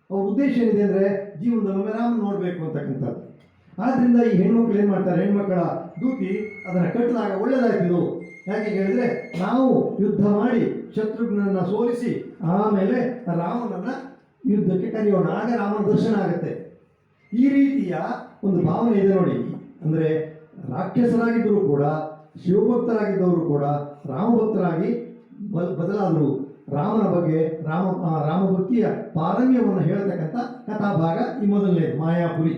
ಅವ್ರ ಉದ್ದೇಶ ಏನಿದೆ ಅಂದರೆ ಜೀವನದಲ್ಲಿ ರಾಮ ನೋಡಬೇಕು ಅಂತಕ್ಕಂಥದ್ದು. ಆದ್ದರಿಂದ ಈ ಹೆಣ್ಮಕ್ಳು ಏನು ಮಾಡ್ತಾರೆ, ಹೆಣ್ಮಕ್ಕಳ ದೂತಿ ಅದನ್ನು ಕಟ್ಟಿದಾಗ ಒಳ್ಳೆಯದಾಗ್ತಿದ್ದು. ಯಾಕೆ ಹೇಳಿದರೆ, ನಾವು ಯುದ್ಧ ಮಾಡಿ ಶತ್ರುಘ್ನನ್ನು ಸೋಲಿಸಿ ಆಮೇಲೆ ರಾಮನನ್ನ ಯುದ್ಧಕ್ಕೆ ಕರೆಯೋಣ, ಆಗ ರಾಮನ ದರ್ಶನ ಆಗುತ್ತೆ. ಈ ರೀತಿಯ ಒಂದು ಭಾವನೆ ಇದೆ ನೋಡಿ. ಅಂದರೆ ರಾಕ್ಷಸರಾಗಿದ್ದರೂ ಕೂಡ ಶಿವಭಕ್ತರಾಗಿದ್ದವರು ಕೂಡ ರಾಮಭಕ್ತರಾಗಿ ಬದಲಾದರು. ರಾಮನ ಬಗ್ಗೆ ರಾಮಭಕ್ತಿಯ ಪಾರಮ್ಯವನ್ನು ಹೇಳ್ತಕ್ಕಂಥ ಕಥಾಭಾಗ ಈ ಮೊದಲನೇ ಮಾಯಾಪುರಿ.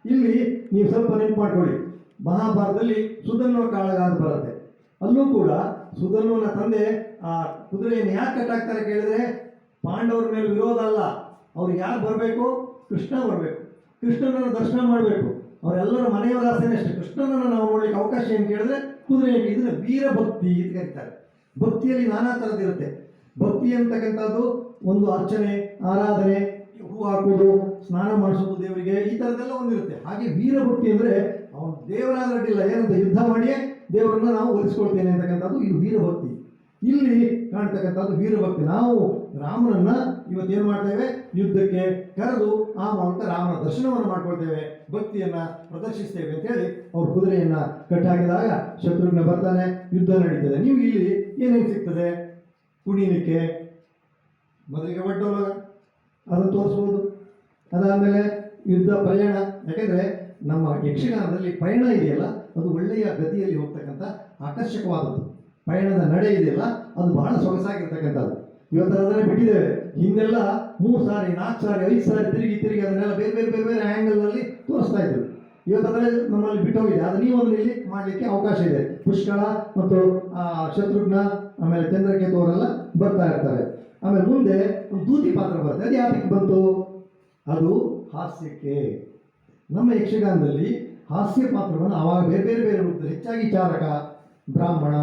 ಇಲ್ಲಿ ನೀವು ಸ್ವಲ್ಪ ನೆನಪು ಮಾಡ್ಕೊಳ್ಳಿ, ಮಹಾಭಾರತದಲ್ಲಿ ಸುಧನ್ವ ಕಾಳಗ ಅಂತ ಬರುತ್ತೆ. ಅಲ್ಲೂ ಕೂಡ ಸುಧನ್ವನ ತಂದೆ ಆ ಕುದುರೆಯನ್ನು ಯಾಕೆ ಕಟ್ಟಾಕ್ತಾರೆ ಕೇಳಿದ್ರೆ, ಪಾಂಡವರ ಮೇಲೆ ವಿರೋಧ ಅಲ್ಲ, ಅವ್ರಿಗೆ ಯಾರು ಬರಬೇಕು? ಕೃಷ್ಣ ಬರಬೇಕು, ಕೃಷ್ಣನನ್ನು ದರ್ಶನ ಮಾಡಬೇಕು. ಅವರೆಲ್ಲರ ಮನೆಯವರ ಆಸೆನೇ ಅಷ್ಟೇ. ಕೃಷ್ಣನನ್ನು ನಾವು ನೋಡಲಿಕ್ಕೆ ಅವಕಾಶ ಏನು ಕೇಳಿದ್ರೆ ಕುದುರೆ. ಇದನ್ನು ವೀರಭಕ್ತಿ ಅಂತ ಕರೀತಾರೆ. ಭಕ್ತಿಯಲ್ಲಿ ನಾನಾ ಥರದ್ದಿರುತ್ತೆ. ಭಕ್ತಿ ಅಂತಕ್ಕಂಥದ್ದು ಒಂದು ಅರ್ಚನೆ, ಆರಾಧನೆ, ಹೂ ಹಾಕೋದು, ಸ್ನಾನ ಮಾಡಿಸೋದು ದೇವರಿಗೆ, ಈ ಥರದ್ದೆಲ್ಲ ಒಂದಿರುತ್ತೆ. ಹಾಗೆ ವೀರಭಕ್ತಿ ಅಂದರೆ ಅವನು ದೇವರಾಗಲಿಲ್ಲ, ಏನಂತ ಯುದ್ಧ ಮಾಡಿಯೇ ದೇವರನ್ನ ನಾವು ಒಲಿಸ್ಕೊಳ್ತೇನೆ ಅಂತಕ್ಕಂಥದ್ದು ಇದು ವೀರಭಕ್ತಿ. ಇಲ್ಲಿ ಕಾಣ್ತಕ್ಕಂಥದ್ದು ವೀರಭಕ್ತಿ. ನಾವು ರಾಮನನ್ನ ಇವತ್ತೇನು ಮಾಡ್ತೇವೆ, ಯುದ್ಧಕ್ಕೆ ಕರೆದು ಆ ಮೂಲಕ ರಾಮನ ದರ್ಶನವನ್ನು ಮಾಡ್ಕೊಳ್ತೇವೆ, ಭಕ್ತಿಯನ್ನ ಪ್ರದರ್ಶಿಸ್ತೇವೆ ಅಂತ ಹೇಳಿ ಅವ್ರ ಕುದುರೆಯನ್ನ ಕಟ್ಟಾಕಿದಾಗ ಶತ್ರುಘ್ನ ಬರ್ತಾನೆ, ಯುದ್ಧ ನಡೀತದೆ. ನೀವು ಇಲ್ಲಿ ಏನೇನು ಸಿಗ್ತದೆ? ಕುಣಿಲಿಕ್ಕೆ ಮೊದಲಿಗೆ ಒಡ್ಡೋಲಗ ಅದನ್ನು ತೋರಿಸ್ಬೋದು. ಅದಾದಮೇಲೆ ಯುದ್ಧ, ಪ್ರಯಾಣ. ಯಾಕೆಂದರೆ ನಮ್ಮ ಯಕ್ಷಗಾನದಲ್ಲಿ ಪಯಣ ಇದೆಯಲ್ಲ, ಅದು ಒಳ್ಳೆಯ ಗತಿಯಲ್ಲಿ ಹೋಗ್ತಕ್ಕಂಥ ಆಕರ್ಷಕವಾದದ್ದು. ಪಯಣದ ನಡೆ ಇದೆಯಲ್ಲ ಅದು ಬಹಳ ಸೊಗಸಾಗಿರ್ತಕ್ಕಂಥದ್ದು. ಇವತ್ತು ಅದನ್ನೇ ಬಿಟ್ಟಿದ್ದೇವೆ. ಹಿಂದೆಲ್ಲ 3 ಸಾರಿ 4 ಸಾರಿ 5 ಸಾರಿ ತಿರುಗಿ ಅದನ್ನೆಲ್ಲ ಬೇರೆ ಬೇರೆ ಬೇರೆ ಬೇರೆ ಆ್ಯಂಗಲ್ನಲ್ಲಿ ತೋರಿಸ್ತಾ ಇದ್ರು. ಇವತ್ತು ಅದರಲ್ಲಿ ನಮ್ಮಲ್ಲಿ ಬಿಟ್ಟೋಗಿದೆ. ಅದು ನೀವು ಅದನ್ನು ಇಲ್ಲಿ ಮಾಡಲಿಕ್ಕೆ ಅವಕಾಶ ಇದೆ. ಪುಷ್ಕಳ ಮತ್ತು ಶತ್ರುಘ್ನ ಆಮೇಲೆ ಚಂದ್ರಕೇತು ಅವರೆಲ್ಲ ಬರ್ತಾ ಇರ್ತಾರೆ. ಆಮೇಲೆ ಮುಂದೆ ಒಂದು ದೂತಿ ಪಾತ್ರ ಬರುತ್ತೆ. ಅದು ಯಾತಕ್ಕೆ ಬಂತು? ಅದು ಹಾಸ್ಯಕ್ಕೆ. ನಮ್ಮ ಯಕ್ಷಗಾನದಲ್ಲಿ ಹಾಸ್ಯ ಪಾತ್ರವನ್ನು ಆವಾಗ ಬೇರೆ ಬೇರೆ ಬೇರೆ ರೂಪದಲ್ಲಿ, ಹೆಚ್ಚಾಗಿ ಚಾರಕ, ಬ್ರಾಹ್ಮಣ,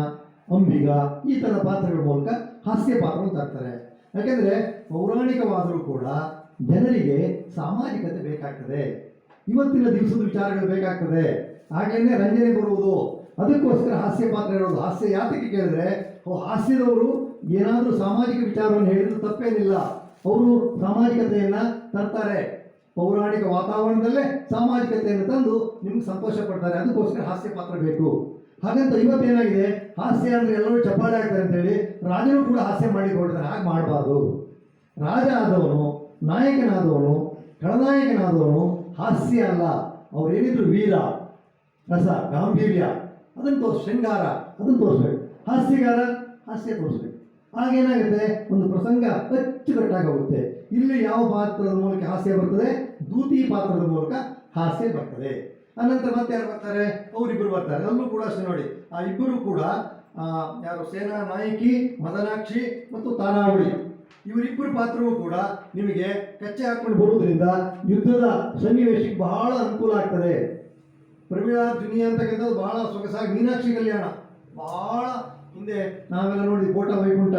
ಅಂಬಿಗ ಈ ಥರದ ಪಾತ್ರಗಳ ಮೂಲಕ ಹಾಸ್ಯ ಪಾತ್ರವನ್ನು ತರ್ತಾರೆ. ಯಾಕೆಂದರೆ ಪೌರಾಣಿಕವಾದರೂ ಕೂಡ ಜನರಿಗೆ ಸಾಮಾಜಿಕತೆ ಬೇಕಾಗ್ತದೆ, ಇವತ್ತಿನ ದಿವಸದ ವಿಚಾರಗಳು ಬೇಕಾಗ್ತದೆ, ಹಾಗೆಯೇ ರಂಜನೆ ಬರುವುದು. ಅದಕ್ಕೋಸ್ಕರ ಹಾಸ್ಯ ಪಾತ್ರ ಇರೋದು. ಹಾಸ್ಯ ಯಾತಕ್ಕೆ ಕೇಳಿದ್ರೆ, ಹಾಸ್ಯದವರು ಏನಾದರೂ ಸಾಮಾಜಿಕ ವಿಚಾರವನ್ನು ಹೇಳಿದ್ರು ತಪ್ಪೇನಿಲ್ಲ. ಅವರು ಸಾಮಾಜಿಕತೆಯನ್ನು ತರ್ತಾರೆ. ಪೌರಾಣಿಕ ವಾತಾವರಣದಲ್ಲೇ ಸಾಮಾಜಿಕತೆಯನ್ನು ತಂದು ನಿಮ್ಗೆ ಸಂತೋಷ ಪಡ್ತಾರೆ. ಅದಕ್ಕೋಸ್ಕರ ಹಾಸ್ಯ ಪಾತ್ರ ಬೇಕು. ಹಾಗಂತ ಇವತ್ತೇನಾಗಿದೆ, ಹಾಸ್ಯ ಅಂದರೆ ಎಲ್ಲರೂ ಚಪ್ಪಾಳೆ ಆಗ್ತಾರೆ ಅಂತೇಳಿ ರಾಜನು ಕೂಡ ಹಾಸ್ಯ ಮಾಡಿ ಕೊಡ್ತಾರೆ. ಹಾಗೆ ಮಾಡಬಾರ್ದು. ರಾಜ ಆದವನು, ನಾಯಕನಾದವನು, ಖಳನಾಯಕನಾದವನು ಹಾಸ್ಯ ಅಲ್ಲ. ಅವ್ರೇನಿದ್ರು ವೀರ, ರಸ, ಗಾಂಭೀರ್ಯ ಅದನ್ನು ಶೃಂಗಾರ ಅದನ್ನು ತೋರಿಸ್ಬೇಕು. ಹಾಸ್ಯಗಾರ ಹಾಸ್ಯ ತೋರಿಸ್ಬೇಕು. ಆಗೇನಾಗುತ್ತೆ, ಒಂದು ಪ್ರಸಂಗ ಅಚ್ಚುಕಟ್ಟಾಗುತ್ತೆ. ಇಲ್ಲಿ ಯಾವ ಪಾತ್ರದ ಮೂಲಕ ಹಾಸ್ಯ ಬರ್ತದೆ? ದೂತಿ ಪಾತ್ರದ ಮೂಲಕ ಹಾಸ್ಯ ಬರ್ತದೆ. ಅನಂತರ ಮತ್ತೆ ಯಾರು ಬರ್ತಾರೆ? ಅವರಿಬ್ಬರು ಬರ್ತಾರೆ. ಅಲ್ಲೂ ಕೂಡ ಅಷ್ಟೇ ನೋಡಿ, ಆ ಇಬ್ಬರು ಕೂಡ ಯಾರು ಸೇನಾ ನಾಯಕಿ ಮದನಾಕ್ಷಿ ಮತ್ತು ತಾನಾವಳಿ, ಇವರಿಬ್ಬರು ಪಾತ್ರವೂ ಕೂಡ ನಿಮಗೆ ಕಚ್ಚೆ ಹಾಕೊಂಡು ಬರುವುದರಿಂದ ಯುದ್ಧದ ಸನ್ನಿವೇಶಕ್ಕೆ ಬಹಳ ಅನುಕೂಲ ಆಗ್ತದೆ. ಪ್ರಮೀಳಾ ದುನಿಯಾ ಅಂತಕ್ಕಂಥದ್ದು ಬಹಳ ಸೊಗಸಾಗಿ, ಮೀನಾಕ್ಷಿ ಕಲ್ಯಾಣ ಬಹಳ ಹಿಂದೆ ನಾವೆಲ್ಲ ನೋಡಿದ್ವಿ. ಕೋಟ ವೈಕುಂಠ,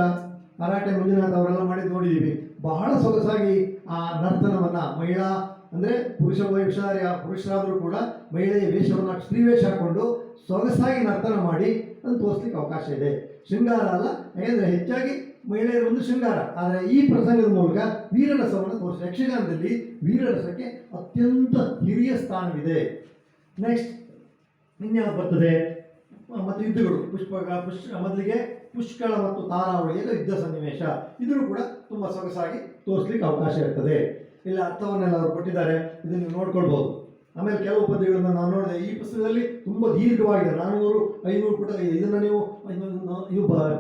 ಅರಾಟೆ ಮಂಜುನಾಥ ಅವರೆಲ್ಲ ಮಾಡಿದ್ದು ನೋಡಿದ್ದೀವಿ. ಬಹಳ ಸೊಗಸಾಗಿ ಆ ನರ್ತನವನ್ನು, ಮಹಿಳಾ ಅಂದರೆ ಪುರುಷ ಪುರುಷರಾದರೂ ಕೂಡ ಮಹಿಳೆಯ ವೇಷವನ್ನು ಸ್ತ್ರೀ ವೇಷ ಹಾಕ್ಕೊಂಡು ಸೊಗಸಾಗಿ ನರ್ತನ ಮಾಡಿ ಅದನ್ನು ತೋರಿಸ್ಲಿಕ್ಕೆ ಅವಕಾಶ ಇದೆ. ಶೃಂಗಾರ ಅಲ್ಲ, ಯಾಕೆಂದರೆ ಹೆಚ್ಚಾಗಿ ಮಹಿಳೆಯರು ಒಂದು ಶೃಂಗಾರ. ಆದರೆ ಈ ಪ್ರಸಂಗದ ಮೂಲಕ ವೀರರಸವನ್ನು ತೋರಿಸಿ. ಯಕ್ಷಗಾನದಲ್ಲಿ ವೀರರಸಕ್ಕೆ ಅತ್ಯಂತ ಹಿರಿಯ ಸ್ಥಾನವಿದೆ. ನೆಕ್ಸ್ಟ್ ಇನ್ಯಾವುದು ಬರ್ತದೆ? ಮತ್ತು ಯುದ್ಧಗಳು. ಮೊದಲಿಗೆ ಪುಷ್ಕಳ ಮತ್ತು ತಾರಾವಳಿಯಲ್ಲಿ ಯುದ್ಧ ಸನ್ನಿವೇಶ. ಇದನ್ನು ಕೂಡ ತುಂಬ ಸೊಗಸಾಗಿ ತೋರಿಸ್ಲಿಕ್ಕೆ ಅವಕಾಶ ಇರ್ತದೆ. ಇಲ್ಲ ಅರ್ಥವನ್ನೆಲ್ಲ ಅವರು ಕೊಟ್ಟಿದ್ದಾರೆ, ಇದನ್ನು ನೀವು ನೋಡ್ಕೊಳ್ಬೋದು. ಆಮೇಲೆ ಕೆಲವು ಪದ್ಯಗಳನ್ನು ನಾವು ನೋಡಿದೆ. ಈ ಪುಸ್ತಕದಲ್ಲಿ ತುಂಬ ದೀರ್ಘವಾಗಿದೆ, 400-500 ಪುಟ ಇದೆ. ಇದನ್ನು ನೀವು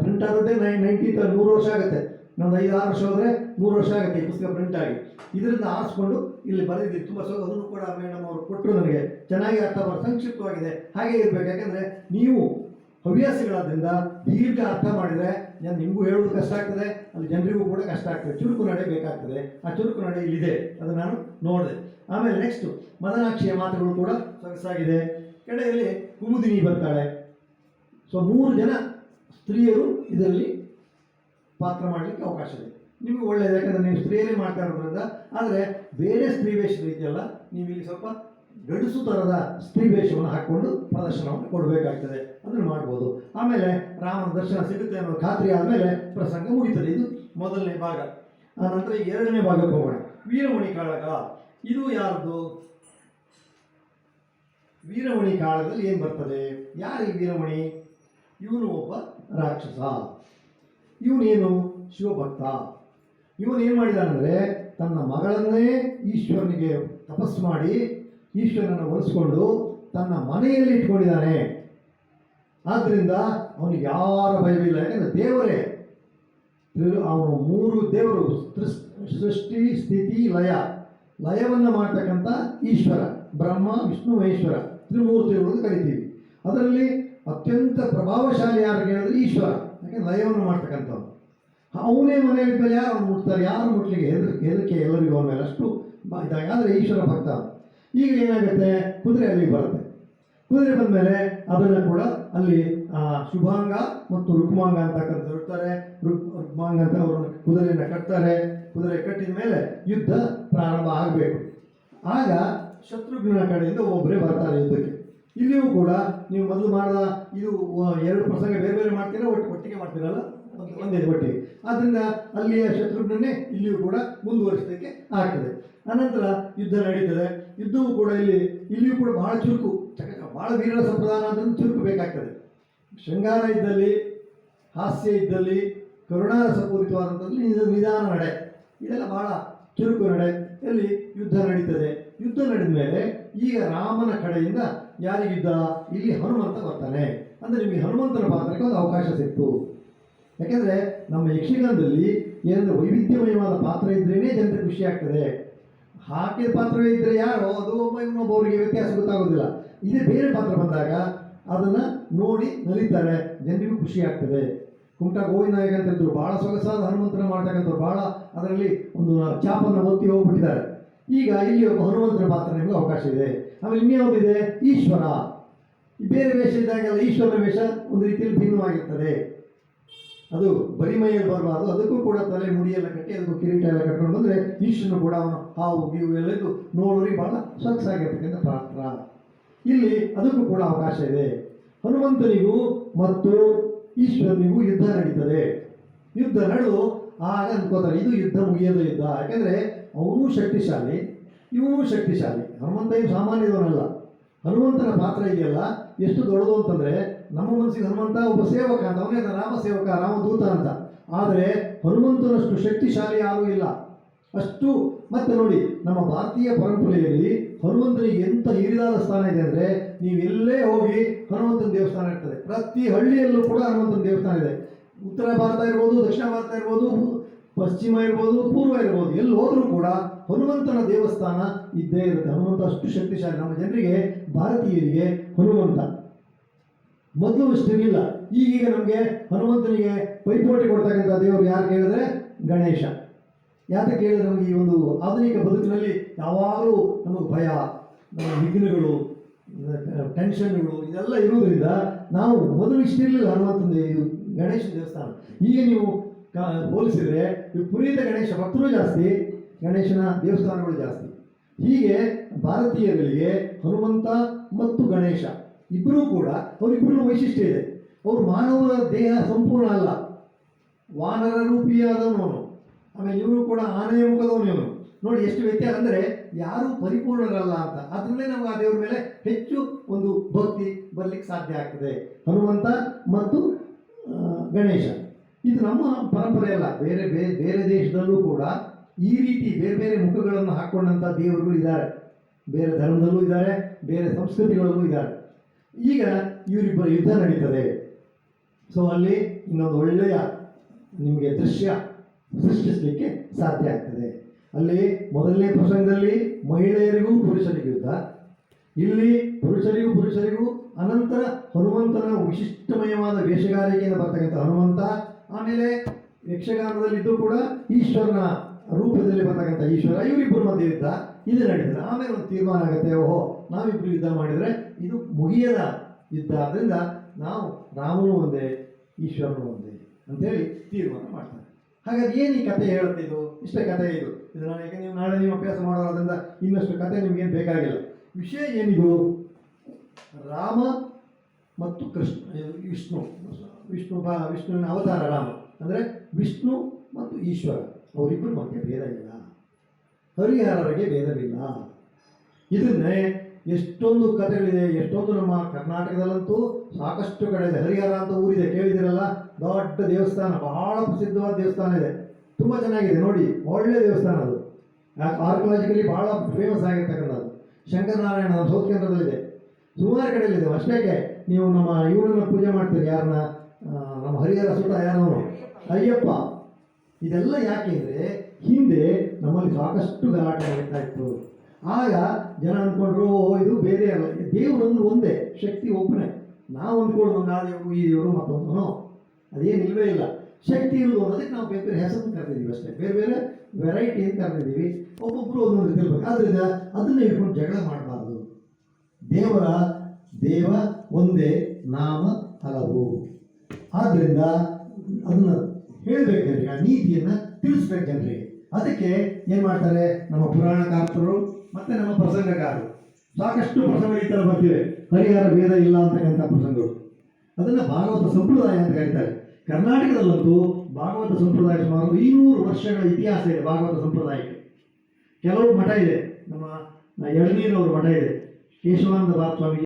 ಪ್ರಿಂಟ್ ಆಗುತ್ತೆ 100 ವರ್ಷ ಆಗುತ್ತೆ. ನಮ್ದು 5-6 ವರ್ಷ ಹೋದರೆ 100 ವರ್ಷ ಆಗುತ್ತೆ ಈ ಪುಸ್ತಕ ಪ್ರಿಂಟ್ ಆಗಿ. ಇದರಿಂದ ಆರಿಸ್ಕೊಂಡು ಇಲ್ಲಿ ಬರೆದಿದ್ದೀವಿ. ತುಂಬ ಅದನ್ನು ಕೂಡ ಮೇಡಮ್ ಅವರು ಕೊಟ್ಟರು ನನಗೆ. ಚೆನ್ನಾಗಿ ಅರ್ಥ ಸಂಕ್ಷಿಪ್ತವಾಗಿದೆ. ಹಾಗೆ ಇರಬೇಕು. ಯಾಕೆಂದರೆ ನೀವು ಹವ್ಯಾಸಿಗಳಾದ್ರಿಂದ ದೀರ್ಘ ಅರ್ಥ ಮಾಡಿದರೆ ನಿಮಗೂ ಹೇಳೋದು ಕಷ್ಟ ಆಗ್ತದೆ, ಅಲ್ಲಿ ಜನರಿಗೂ ಕೂಡ ಕಷ್ಟ ಆಗ್ತದೆ. ಚುರುಕು ನಡೆ ಬೇಕಾಗ್ತದೆ. ಆ ಚುರುಕು ನಡೆ ಇಲ್ಲಿದೆ, ಅದನ್ನು ನಾನು ನೋಡಿದೆ. ಆಮೇಲೆ ನೆಕ್ಸ್ಟು ಮದನಾಕ್ಷಿಯ ಮಾತುಗಳು ಕೂಡ ಸೊಗಸಾಗಿದೆ. ಕಡೆಯಲ್ಲಿ ಕುಮುದಿನಿ ಬರ್ತಾಳೆ. ಸೊ 3 ಜನ ಸ್ತ್ರೀಯರು ಇದರಲ್ಲಿ ಪಾತ್ರ ಮಾಡಲಿಕ್ಕೆ ಅವಕಾಶ ಇದೆ. ನಿಮಗೆ ಒಳ್ಳೆಯದು, ಯಾಕಂದರೆ ನೀವು ಸ್ತ್ರೀಯರೇ ಮಾಡ್ತಾ ಇರೋದ್ರಿಂದ. ಆದರೆ ಬೇರೆ ಸ್ತ್ರೀ ವೇಷದ ರೀತಿಯಲ್ಲ, ನೀವು ಇಲ್ಲಿ ಸ್ವಲ್ಪ ಗಡುಸು ಥರದ ಸ್ತ್ರೀ ವೇಷವನ್ನು ಹಾಕ್ಕೊಂಡು ಪ್ರದರ್ಶನವನ್ನು ಕೊಡಬೇಕಾಗ್ತದೆ. ಅದನ್ನು ಮಾಡ್ಬೋದು. ಆಮೇಲೆ ರಾಮನ ದರ್ಶನ ಸಿಗುತ್ತೆ ಅನ್ನೋ ಖಾತ್ರಿ ಆದಮೇಲೆ ಪ್ರಸಂಗ ಮುಗಿತದೆ. ಇದು ಮೊದಲನೇ ಭಾಗ. ಆ ನಂತರ 2ನೇ ಭಾಗಕ್ಕೆ ಹೋಗೋಣ. ವೀರಮಣಿ ಕಾಳಗ. ಇದು ಯಾರ್ದು? ವೀರಮಣಿ ಕಾಳಗದಲ್ಲಿ ಏನು ಬರ್ತದೆ? ಯಾರು ಈ ವೀರಮಣಿ? ಇವನು ಒಬ್ಬ ರಾಕ್ಷಸ. ಇವನೇನು? ಶಿವಭಕ್ತ. ಇವನು ಏನು ಮಾಡಿದಾನಂದರೆ, ತನ್ನ ಮಗಳನ್ನೇ ಈಶ್ವರನಿಗೆ ತಪಸ್ಸು ಮಾಡಿ ಈಶ್ವರನನ್ನು ಒಲಿಸ್ಕೊಂಡು ತನ್ನ ಮನೆಯಲ್ಲಿ ಇಟ್ಕೊಂಡಿದ್ದಾನೆ. ಆದ್ದರಿಂದ ಅವನಿಗೆ ಯಾರ ಭಯವಿಲ್ಲ. ಯಾಕೆಂದರೆ ದೇವರೇ ಅವನು 3 ದೇವರು, ಸೃಷ್ಟಿ ಸ್ಥಿತಿ ಲಯವನ್ನು ಮಾಡ್ತಕ್ಕಂಥ ಈಶ್ವರ, ಬ್ರಹ್ಮ ವಿಷ್ಣು ಮಹೇಶ್ವರ, ತ್ರಿಮೂರ್ತಿಗಳು ಕರಿತೀವಿ. ಅದರಲ್ಲಿ ಅತ್ಯಂತ ಪ್ರಭಾವಶಾಲಿ ಯಾರು ಹೇಳಿದ್ರೆ ಈಶ್ವರ. ಯಾಕೆಂದರೆ ಲಯವನ್ನು ಮಾಡ್ತಕ್ಕಂಥವ್ನು. ಅವನೇ ಮನೆಯಲ್ಲಿ ಮೇಲೆ ಯಾರು ಅವ್ನು ಮುಟ್ತಾರೆ? ಯಾರು ಮುಟ್ಲಿಕ್ಕೆ ಹೆದರಿಕೆ ಎಲ್ಲರಿಗೂ ಅವನ ಮೇಲೆ ಅಷ್ಟು ಇದಾಗ. ಆದರೆ ಈಶ್ವರ ಭಕ್ತ. ಈಗ ಏನಾಗುತ್ತೆ, ಕುದುರೆ ಅಲ್ಲಿಗೆ ಬರುತ್ತೆ. ಕುದುರೆ ಬಂದ ಮೇಲೆ ಅದನ್ನು ಕೂಡ ಅಲ್ಲಿ ಶುಭಾಂಗ ಮತ್ತು ರುಕ್ಮಾಂಗ ಅಂತಕ್ಕಂಥ ಇರ್ತಾರೆ. ರುಕ್ಮಾಂಗ ಅಂತ ಅವರನ್ನು ಕುದುರೆಯನ್ನು ಕಟ್ತಾರೆ. ಕುದುರೆ ಕಟ್ಟಿದ ಮೇಲೆ ಯುದ್ಧ ಪ್ರಾರಂಭ ಆಗಬೇಕು. ಆಗ ಶತ್ರುಘ್ನ ಕಡೆಯಿಂದ ಒಬ್ಬರೇ ಬರ್ತಾರೆ ಯುದ್ಧಕ್ಕೆ. ಇಲ್ಲಿಯೂ ಕೂಡ ನೀವು ಮೊದಲು ಮಾಡಿದ ಇದು 2 ಪ್ರಸಂಗ ಬೇರೆ ಬೇರೆ ಮಾಡ್ತೀರಾ, ಒಟ್ಟಿಗೆ ಮಾಡ್ತೀರಲ್ಲ, ಒಂದೇ ಒಟ್ಟಿಗೆ. ಆದ್ದರಿಂದ ಅಲ್ಲಿಯ ಶತ್ರುಘ್ನೇ ಇಲ್ಲಿಯೂ ಕೂಡ ಮುಂದುವರಿಸಲಿಕ್ಕೆ ಆಗ್ತದೆ. ಅನಂತರ ಯುದ್ಧ ನಡೀತದೆ. ಯುದ್ಧವೂ ಕೂಡ ಇಲ್ಲಿಯೂ ಕೂಡ ಬಹಳ ಚುರುಕು, ಬಹಳ ವೀರ ಸಂಪ್ರದಾನ ಅದನ್ನು ಚುರುಕು ಬೇಕಾಗ್ತದೆ. ಶೃಂಗಾರ ಇದ್ದಲ್ಲಿ, ಹಾಸ್ಯ ಇದ್ದಲ್ಲಿ, ಕರುಣಾರಸಪೂರಿತವಾದಂಥದ್ದು ನಿಧಾನ ನಡೆ, ಇದೆಲ್ಲ ಬಹಳ ಚುರುಕು ನಡೆ. ಇಲ್ಲಿ ಯುದ್ಧ ನಡೀತದೆ. ಯುದ್ಧ ನಡೆದ ಮೇಲೆ ಈಗ ರಾಮನ ಕಡೆಯಿಂದ ಯಾರಿಗಿದ್ದ? ಇಲ್ಲಿ ಹನುಮಂತ ಬರ್ತಾನೆ. ಅಂದರೆ ನಿಮಗೆ ಹನುಮಂತನ ಪಾತ್ರಕ್ಕೆ ಒಂದು ಅವಕಾಶ ಸಿಕ್ತು. ಯಾಕೆಂದರೆ ನಮ್ಮ ಯಕ್ಷಗಾನದಲ್ಲಿ ಏನಂದರೆ ವೈವಿಧ್ಯಮಯವಾದ ಪಾತ್ರ ಇದ್ರೇ ಜನರಿಗೆ ಖುಷಿ ಆಗ್ತದೆ. ಹಾಕಿದ ಪಾತ್ರವೇ ಇದ್ದರೆ ಯಾರೋ ಅದು ಇನ್ನೊಬ್ಬರಿಗೆ ವ್ಯತ್ಯಾಸ ಗೊತ್ತಾಗೋದಿಲ್ಲ. ಇದೇ ಬೇರೆ ಪಾತ್ರ ಬಂದಾಗ ಅದನ್ನು ನೋಡಿ ನಲಿತಾರೆ, ಜನರಿಗೂ ಖುಷಿ ಆಗ್ತದೆ. ಕುಮಟಾ ಗೋವಿಂದ ನಾಯಕ ಅಂತಂದ್ರು ಭಾಳ ಸೊಗಸಾದ ಹನುಮಂತನ ಮಾಡ್ತಕ್ಕಂಥವ್ರು ಭಾಳ ಅದರಲ್ಲಿ ಒಂದು ಚಾಪನ್ನು ಒತ್ತಿ ಹೋಗ್ಬಿಟ್ಟಿದ್ದಾರೆ. ಈಗ ಇಲ್ಲಿ ಒಬ್ಬ ಹನುಮಂತನ ಪಾತ್ರ ನಿಮಗೆ ಅವಕಾಶ ಇದೆ. ಆಮೇಲೆ ಇನ್ನೇನಿದೆ, ಈಶ್ವರ. ಬೇರೆ ವೇಷ ಇದ್ದಾಗೆಲ್ಲ ಈಶ್ವರನ ವೇಷ ಒಂದು ರೀತಿಯಲ್ಲಿ ಭಿನ್ನವಾಗಿರ್ತದೆ. ಅದು ಬರಿ ಮೈಯಲ್ಲಿ ಬರಬಾರ್ದು, ಅದಕ್ಕೂ ಕೂಡ ತಲೆ ಮುಡಿಯೆಲ್ಲ ಕಟ್ಟಿ ಅದಕ್ಕೂ ಕಿರೀಟ ಎಲ್ಲ ಕಟ್ಕೊಂಡು ಬಂದರೆ ಈಶ್ವರನು ಕೂಡ ಅವನು ಹಾವು ಗೀವು ಎಲ್ಲ ಇದ್ದು ನೋಡೋರಿಗೆ ಭಾಳ ಸೊಗಸಾಗಿರ್ತಕ್ಕಂಥ ಪಾತ್ರ. ಇಲ್ಲಿ ಅದಕ್ಕೂ ಕೂಡ ಅವಕಾಶ ಇದೆ. ಹನುಮಂತನಿಗೂ ಮತ್ತು ಈಶ್ವರನಿಗೂ ಯುದ್ಧ ನಡೀತದೆ. ಯುದ್ಧ ನಡೆದು ಆಗ ಅನ್ಕೋತಾರೆ ಇದು ಯುದ್ಧ ಮುಗಿಯೋದು ಯುದ್ಧ. ಯಾಕೆಂದರೆ ಅವನು ಶಕ್ತಿಶಾಲಿ, ಇವನು ಶಕ್ತಿಶಾಲಿ. ಹನುಮಂತ ಏನು ಸಾಮಾನ್ಯದವನಲ್ಲ. ಹನುಮಂತನ ಪಾತ್ರ ಇದೆಯಲ್ಲ ಎಷ್ಟು ದೊಡ್ಡದು ಅಂತಂದರೆ, ನಮ್ಮ ಮನಸ್ಸಿಗೆ ಹನುಮಂತ ಒಬ್ಬ ಸೇವಕ ಅಂತ, ಅವನೇ ರಾಮ ಸೇವಕ, ರಾಮದೂತ ಅಂತ. ಆದರೆ ಹನುಮಂತನಷ್ಟು ಶಕ್ತಿಶಾಲಿ ಯಾರೂ ಇಲ್ಲ. ಅಷ್ಟು. ಮತ್ತೆ ನೋಡಿ, ನಮ್ಮ ಭಾರತೀಯ ಪರಂಪರೆಯಲ್ಲಿ ಹನುಮಂತನಿಗೆ ಎಂಥ ಹಿರಿದಾದ ಸ್ಥಾನ ಇದೆ ಅಂದರೆ, ನೀವೆಲ್ಲೇ ಹೋಗಿ ಹನುಮಂತನ ದೇವಸ್ಥಾನ ಇರ್ತದೆ. ಪ್ರತಿ ಹಳ್ಳಿಯಲ್ಲೂ ಕೂಡ ಹನುಮಂತನ ದೇವಸ್ಥಾನ ಇದೆ. ಉತ್ತರ ಭಾರತ ಇರ್ಬೋದು, ದಕ್ಷಿಣ ಭಾರತ ಇರ್ಬೋದು, ಪಶ್ಚಿಮ ಇರ್ಬೋದು, ಪೂರ್ವ ಇರ್ಬೋದು, ಎಲ್ಲಿ ಹೋದರೂ ಕೂಡ ಹನುಮಂತನ ದೇವಸ್ಥಾನ ಇದ್ದೇ ಇರುತ್ತೆ. ಹನುಮಂತ ಅಷ್ಟು ಶಕ್ತಿಶಾಲಿ. ನಮ್ಮ ಜನರಿಗೆ, ಭಾರತೀಯರಿಗೆ ಹನುಮಂತ ಮೊದಲು ಅಷ್ಟಿರಲಿಲ್ಲ. ಈಗೀಗ ನಮಗೆ ಹನುಮಂತನಿಗೆ ಪೈಪೋಟಿ ಕೊಡ್ತಕ್ಕಂಥ ದೇವರು ಯಾರು ಕೇಳಿದ್ರೆ ಗಣೇಶ. ಯಾಕೆ ಕೇಳಿದ್ರೆ, ನಮಗೆ ಈ ಒಂದು ಆಧುನಿಕ ಬದುಕಿನಲ್ಲಿ ಯಾವಾಗಲೂ ನಮಗೆ ಭಯ, ನಮ್ಮ ವಿಘ್ನಗಳು, ಟೆನ್ಷನ್ಗಳು ಇದೆಲ್ಲ ಇರುವುದರಿಂದ ನಾವು ಮೊದಲು ಇಷ್ಟಿರಲಿಲ್ಲ ಹನುಮಂತನ ಇದು ಗಣೇಶ ದೇವಸ್ಥಾನ. ಈಗ ನೀವು ಹೋಲಿಸಿದರೆ ಪುನೀತ ಗಣೇಶ ಭಕ್ತರು ಜಾಸ್ತಿ, ಗಣೇಶನ ದೇವಸ್ಥಾನಗಳು ಜಾಸ್ತಿ. ಹೀಗೆ ಭಾರತೀಯರಿಗೆ ಹನುಮಂತ ಮತ್ತು ಗಣೇಶ ಇಬ್ಬರೂ ಕೂಡ, ಅವರಿಬ್ಬರೂ ವೈಶಿಷ್ಟ್ಯ ಇದೆ. ಅವರು ಮಾನವರ ದೇಹ ಸಂಪೂರ್ಣ ಅಲ್ಲ, ವಾನರ ರೂಪಿಯಾದವನು. ಆಮೇಲೆ ಇವರು ಕೂಡ ಆನೆಯ ಮುಖದವನು ಇವನು. ನೋಡಿ ಎಷ್ಟು ವ್ಯತ್ಯಾಸ ಅಂದರೆ, ಯಾರೂ ಪರಿಪೂರ್ಣರಲ್ಲ ಅಂತ. ಅದರಲ್ಲೇ ನಮಗೆ ಆ ದೇವರ ಮೇಲೆ ಹೆಚ್ಚು ಒಂದು ಭಕ್ತಿ ಬರಲಿಕ್ಕೆ ಸಾಧ್ಯ ಆಗ್ತದೆ. ಹನುಮಂತ ಮತ್ತು ಗಣೇಶ ಇದು ನಮ್ಮ ಪರಂಪರೆ ಅಲ್ಲ. ಬೇರೆ ಬೇರೆ ದೇಶದಲ್ಲೂ ಕೂಡ ಈ ರೀತಿ ಬೇರೆ ಬೇರೆ ಮುಖಗಳನ್ನು ಹಾಕ್ಕೊಂಡಂಥ ದೇವರುಗಳು ಇದ್ದಾರೆ. ಬೇರೆ ಧರ್ಮದಲ್ಲೂ ಇದ್ದಾರೆ, ಬೇರೆ ಸಂಸ್ಕೃತಿಗಳಲ್ಲೂ ಇದ್ದಾರೆ. ಈಗ ಇವರಿಬ್ಬರ ಯುದ್ಧ ನಡೀತದೆ. ಸೊ ಅಲ್ಲಿ ಇನ್ನೊಂದು ಒಳ್ಳೆಯ ನಿಮಗೆ ದೃಶ್ಯ ಸೃಷ್ಟಿಸಲಿಕ್ಕೆ ಸಾಧ್ಯ ಆಗ್ತದೆ. ಅಲ್ಲಿ ಮೊದಲನೇ ಪ್ರಸಂಗದಲ್ಲಿ ಮಹಿಳೆಯರಿಗೂ ಪುರುಷರಿಗೂ ಯುದ್ಧ, ಇಲ್ಲಿ ಪುರುಷರಿಗೂ ಅನಂತರ ಹನುಮಂತನ ವಿಶಿಷ್ಟಮಯವಾದ ವೇಷಗಾರಿಕೆಯಿಂದ ಬರ್ತಕ್ಕಂಥ ಹನುಮಂತ, ಆಮೇಲೆ ಯಕ್ಷಗಾನದಲ್ಲಿದ್ದು ಕೂಡ ಈಶ್ವರನ ರೂಪದಲ್ಲಿ ಬರ್ತಕ್ಕಂಥ ಈಶ್ವರ, ಇವರಿಬ್ಬರು ಮಧ್ಯೆ ಯುದ್ಧ ಇದು ನಡೀತದೆ. ಆಮೇಲೆ ಒಂದು ತೀರ್ಮಾನ ಆಗುತ್ತೆ, ಓಹೋ ನಾವಿಬ್ಬರು ಯುದ್ಧ ಮಾಡಿದರೆ ಇದು ಮುಗಿಯದ ಯುದ್ಧ, ಆದ್ದರಿಂದ ನಾವು ರಾಮನು ಒಂದೇ ಈಶ್ವರನು ಒಂದೇ ಅಂತೇಳಿ ತೀರ್ಮಾನ ಮಾಡ್ತಾರೆ. ಹಾಗಾಗಿ ಏನು ಈ ಕಥೆ ಹೇಳುತ್ತೆ? ಇದು ಇಷ್ಟೇ ಕಥೆ. ಇದು ನಾನು ಈಗ ನೀವು ನಾಳೆ ನೀವು ಅಭ್ಯಾಸ ಮಾಡೋದ್ರಿಂದ ಇನ್ನಷ್ಟು ಕಥೆ ನಿಮಗೇನು ಬೇಕಾಗಿಲ್ಲ. ವಿಷಯ ಏನಿದು? ರಾಮ ಮತ್ತು ಕೃಷ್ಣ, ವಿಷ್ಣುವಿನ ಅವತಾರ ರಾಮ ಅಂದರೆ ವಿಷ್ಣು ಮತ್ತು ಈಶ್ವರ, ಅವರಿಬ್ಬರು ಮಧ್ಯೆ ಭೇದ ಇಲ್ಲ, ಹರಿಹರರಿಗೆ ಭೇದವಿಲ್ಲ. ಇದನ್ನೇ ಎಷ್ಟೊಂದು ಕಥೆಗಳಿದೆ, ಎಷ್ಟೊಂದು ನಮ್ಮ ಕರ್ನಾಟಕದಲ್ಲಂತೂ ಸಾಕಷ್ಟು ಕಡೆ ಇದೆ. ಹರಿಹರ ಅಂತ ಊರಿದೆ, ಕೇಳಿದಿರಲ್ಲ, ದೊಡ್ಡ ದೇವಸ್ಥಾನ, ಬಹಳ ಪ್ರಸಿದ್ಧವಾದ ದೇವಸ್ಥಾನ ಇದೆ, ತುಂಬ ಚೆನ್ನಾಗಿದೆ ನೋಡಿ, ಒಳ್ಳೆಯ ದೇವಸ್ಥಾನ ಅದು. ಆರ್ಕಿಯಾಲಜಿಕಲಿ ಬಹಳ ಫೇಮಸ್ ಆಗಿರ್ತಕ್ಕಂಥದ್ದು. ಶಂಕರನಾರಾಯಣ ನಮ್ಮ ಸೌತ್ ಕೇಂದ್ರದಲ್ಲಿದೆ, ಸುಮಾರು ಕಡೆಯಲ್ಲಿದೆ. ಅಷ್ಟೇಕೆ ನೀವು ನಮ್ಮ ಇವರನ್ನ ಪೂಜೆ ಮಾಡ್ತೀರಿ, ಯಾರನ್ನ? ನಮ್ಮ ಹರಿಹರ ಸುತ ಯಾರವನು? ಅಯ್ಯಪ್ಪ. ಇದೆಲ್ಲ ಯಾಕೆ ಅಂದರೆ, ಹಿಂದೆ ನಮ್ಮಲ್ಲಿ ಸಾಕಷ್ಟು ಗಲಾಟೆ ನಡೀತಾ ಇತ್ತು. ಆಗ ಜನ ಅಂದ್ಕೊಂಡ್ರು ಇದು ಬೇರೆ ಅಲ್ಲ, ದೇವರು ಅಂದ್ರೆ ಒಂದೇ, ಶಕ್ತಿ ಒಬ್ಬನೇ. ನಾವು ಅಂದ್ಕೊಂಡು ಆ ದೇವರು ಈ ದೇವರು ಮತ್ತೊಂದು, ಅದೇನಿಲ್ವೇ ಇಲ್ಲ. ಶಕ್ತಿ ಇರುವುದು ಅನ್ನೋದಕ್ಕೆ ನಾವು ಬೇರೆ ಬೇರೆ ಹೆಸರು ಕರೆದಿದ್ದೀವಿ ಅಷ್ಟೇ, ಬೇರೆ ಬೇರೆ ವೆರೈಟಿ ಅಂತ ಕರೆದಿದ್ದೀವಿ. ಒಬ್ಬೊಬ್ಬರು ಒಂದೊಂದು ತಿಳ್ಬೇಕು. ಆದ್ದರಿಂದ ಅದನ್ನು ಇಟ್ಕೊಂಡು ಜಗಳ ಮಾಡಬಾರ್ದು. ದೇವ ಒಂದೇ, ನಾಮ ಹಲವು. ಆದ್ದರಿಂದ ಅದನ್ನು ಹೇಳಬೇಕು ಜನರಿಗೆ, ಆ ನೀತಿಯನ್ನು ತಿಳಿಸ್ಬೇಕು ಜನರಿಗೆ. ಅದಕ್ಕೆ ಏನು ಮಾಡ್ತಾರೆ ನಮ್ಮ ಪುರಾಣಕಾರರು ಮತ್ತು ನಮ್ಮ ಪ್ರಸಂಗಕಾರರು, ಸಾಕಷ್ಟು ಪ್ರಸಂಗ ಈ ಥರ ಬರ್ತಿವೆ. ಹರಿಹರ ಭೇದ ಇಲ್ಲ ಅಂತಕ್ಕಂಥ ಪ್ರಸಂಗಗಳು, ಅದನ್ನು ಭಾಗವತ ಸಂಪ್ರದಾಯ ಅಂತ ಕರೀತಾರೆ. ಕರ್ನಾಟಕದಲ್ಲಂತೂ ಭಾಗವತ ಸಂಪ್ರದಾಯ ಸುಮಾರು 500 ವರ್ಷಗಳ ಇತಿಹಾಸ ಇದೆ ಭಾಗವತ ಸಂಪ್ರದಾಯಕ್ಕೆ. ಕೆಲವು ಮಠ ಇದೆ, ನಮ್ಮ ಎಳನೀರವ್ರ ಮಠ ಇದೆ, ಕೇಶವಾನಂದ ಭಾರತ ಸ್ವಾಮಿ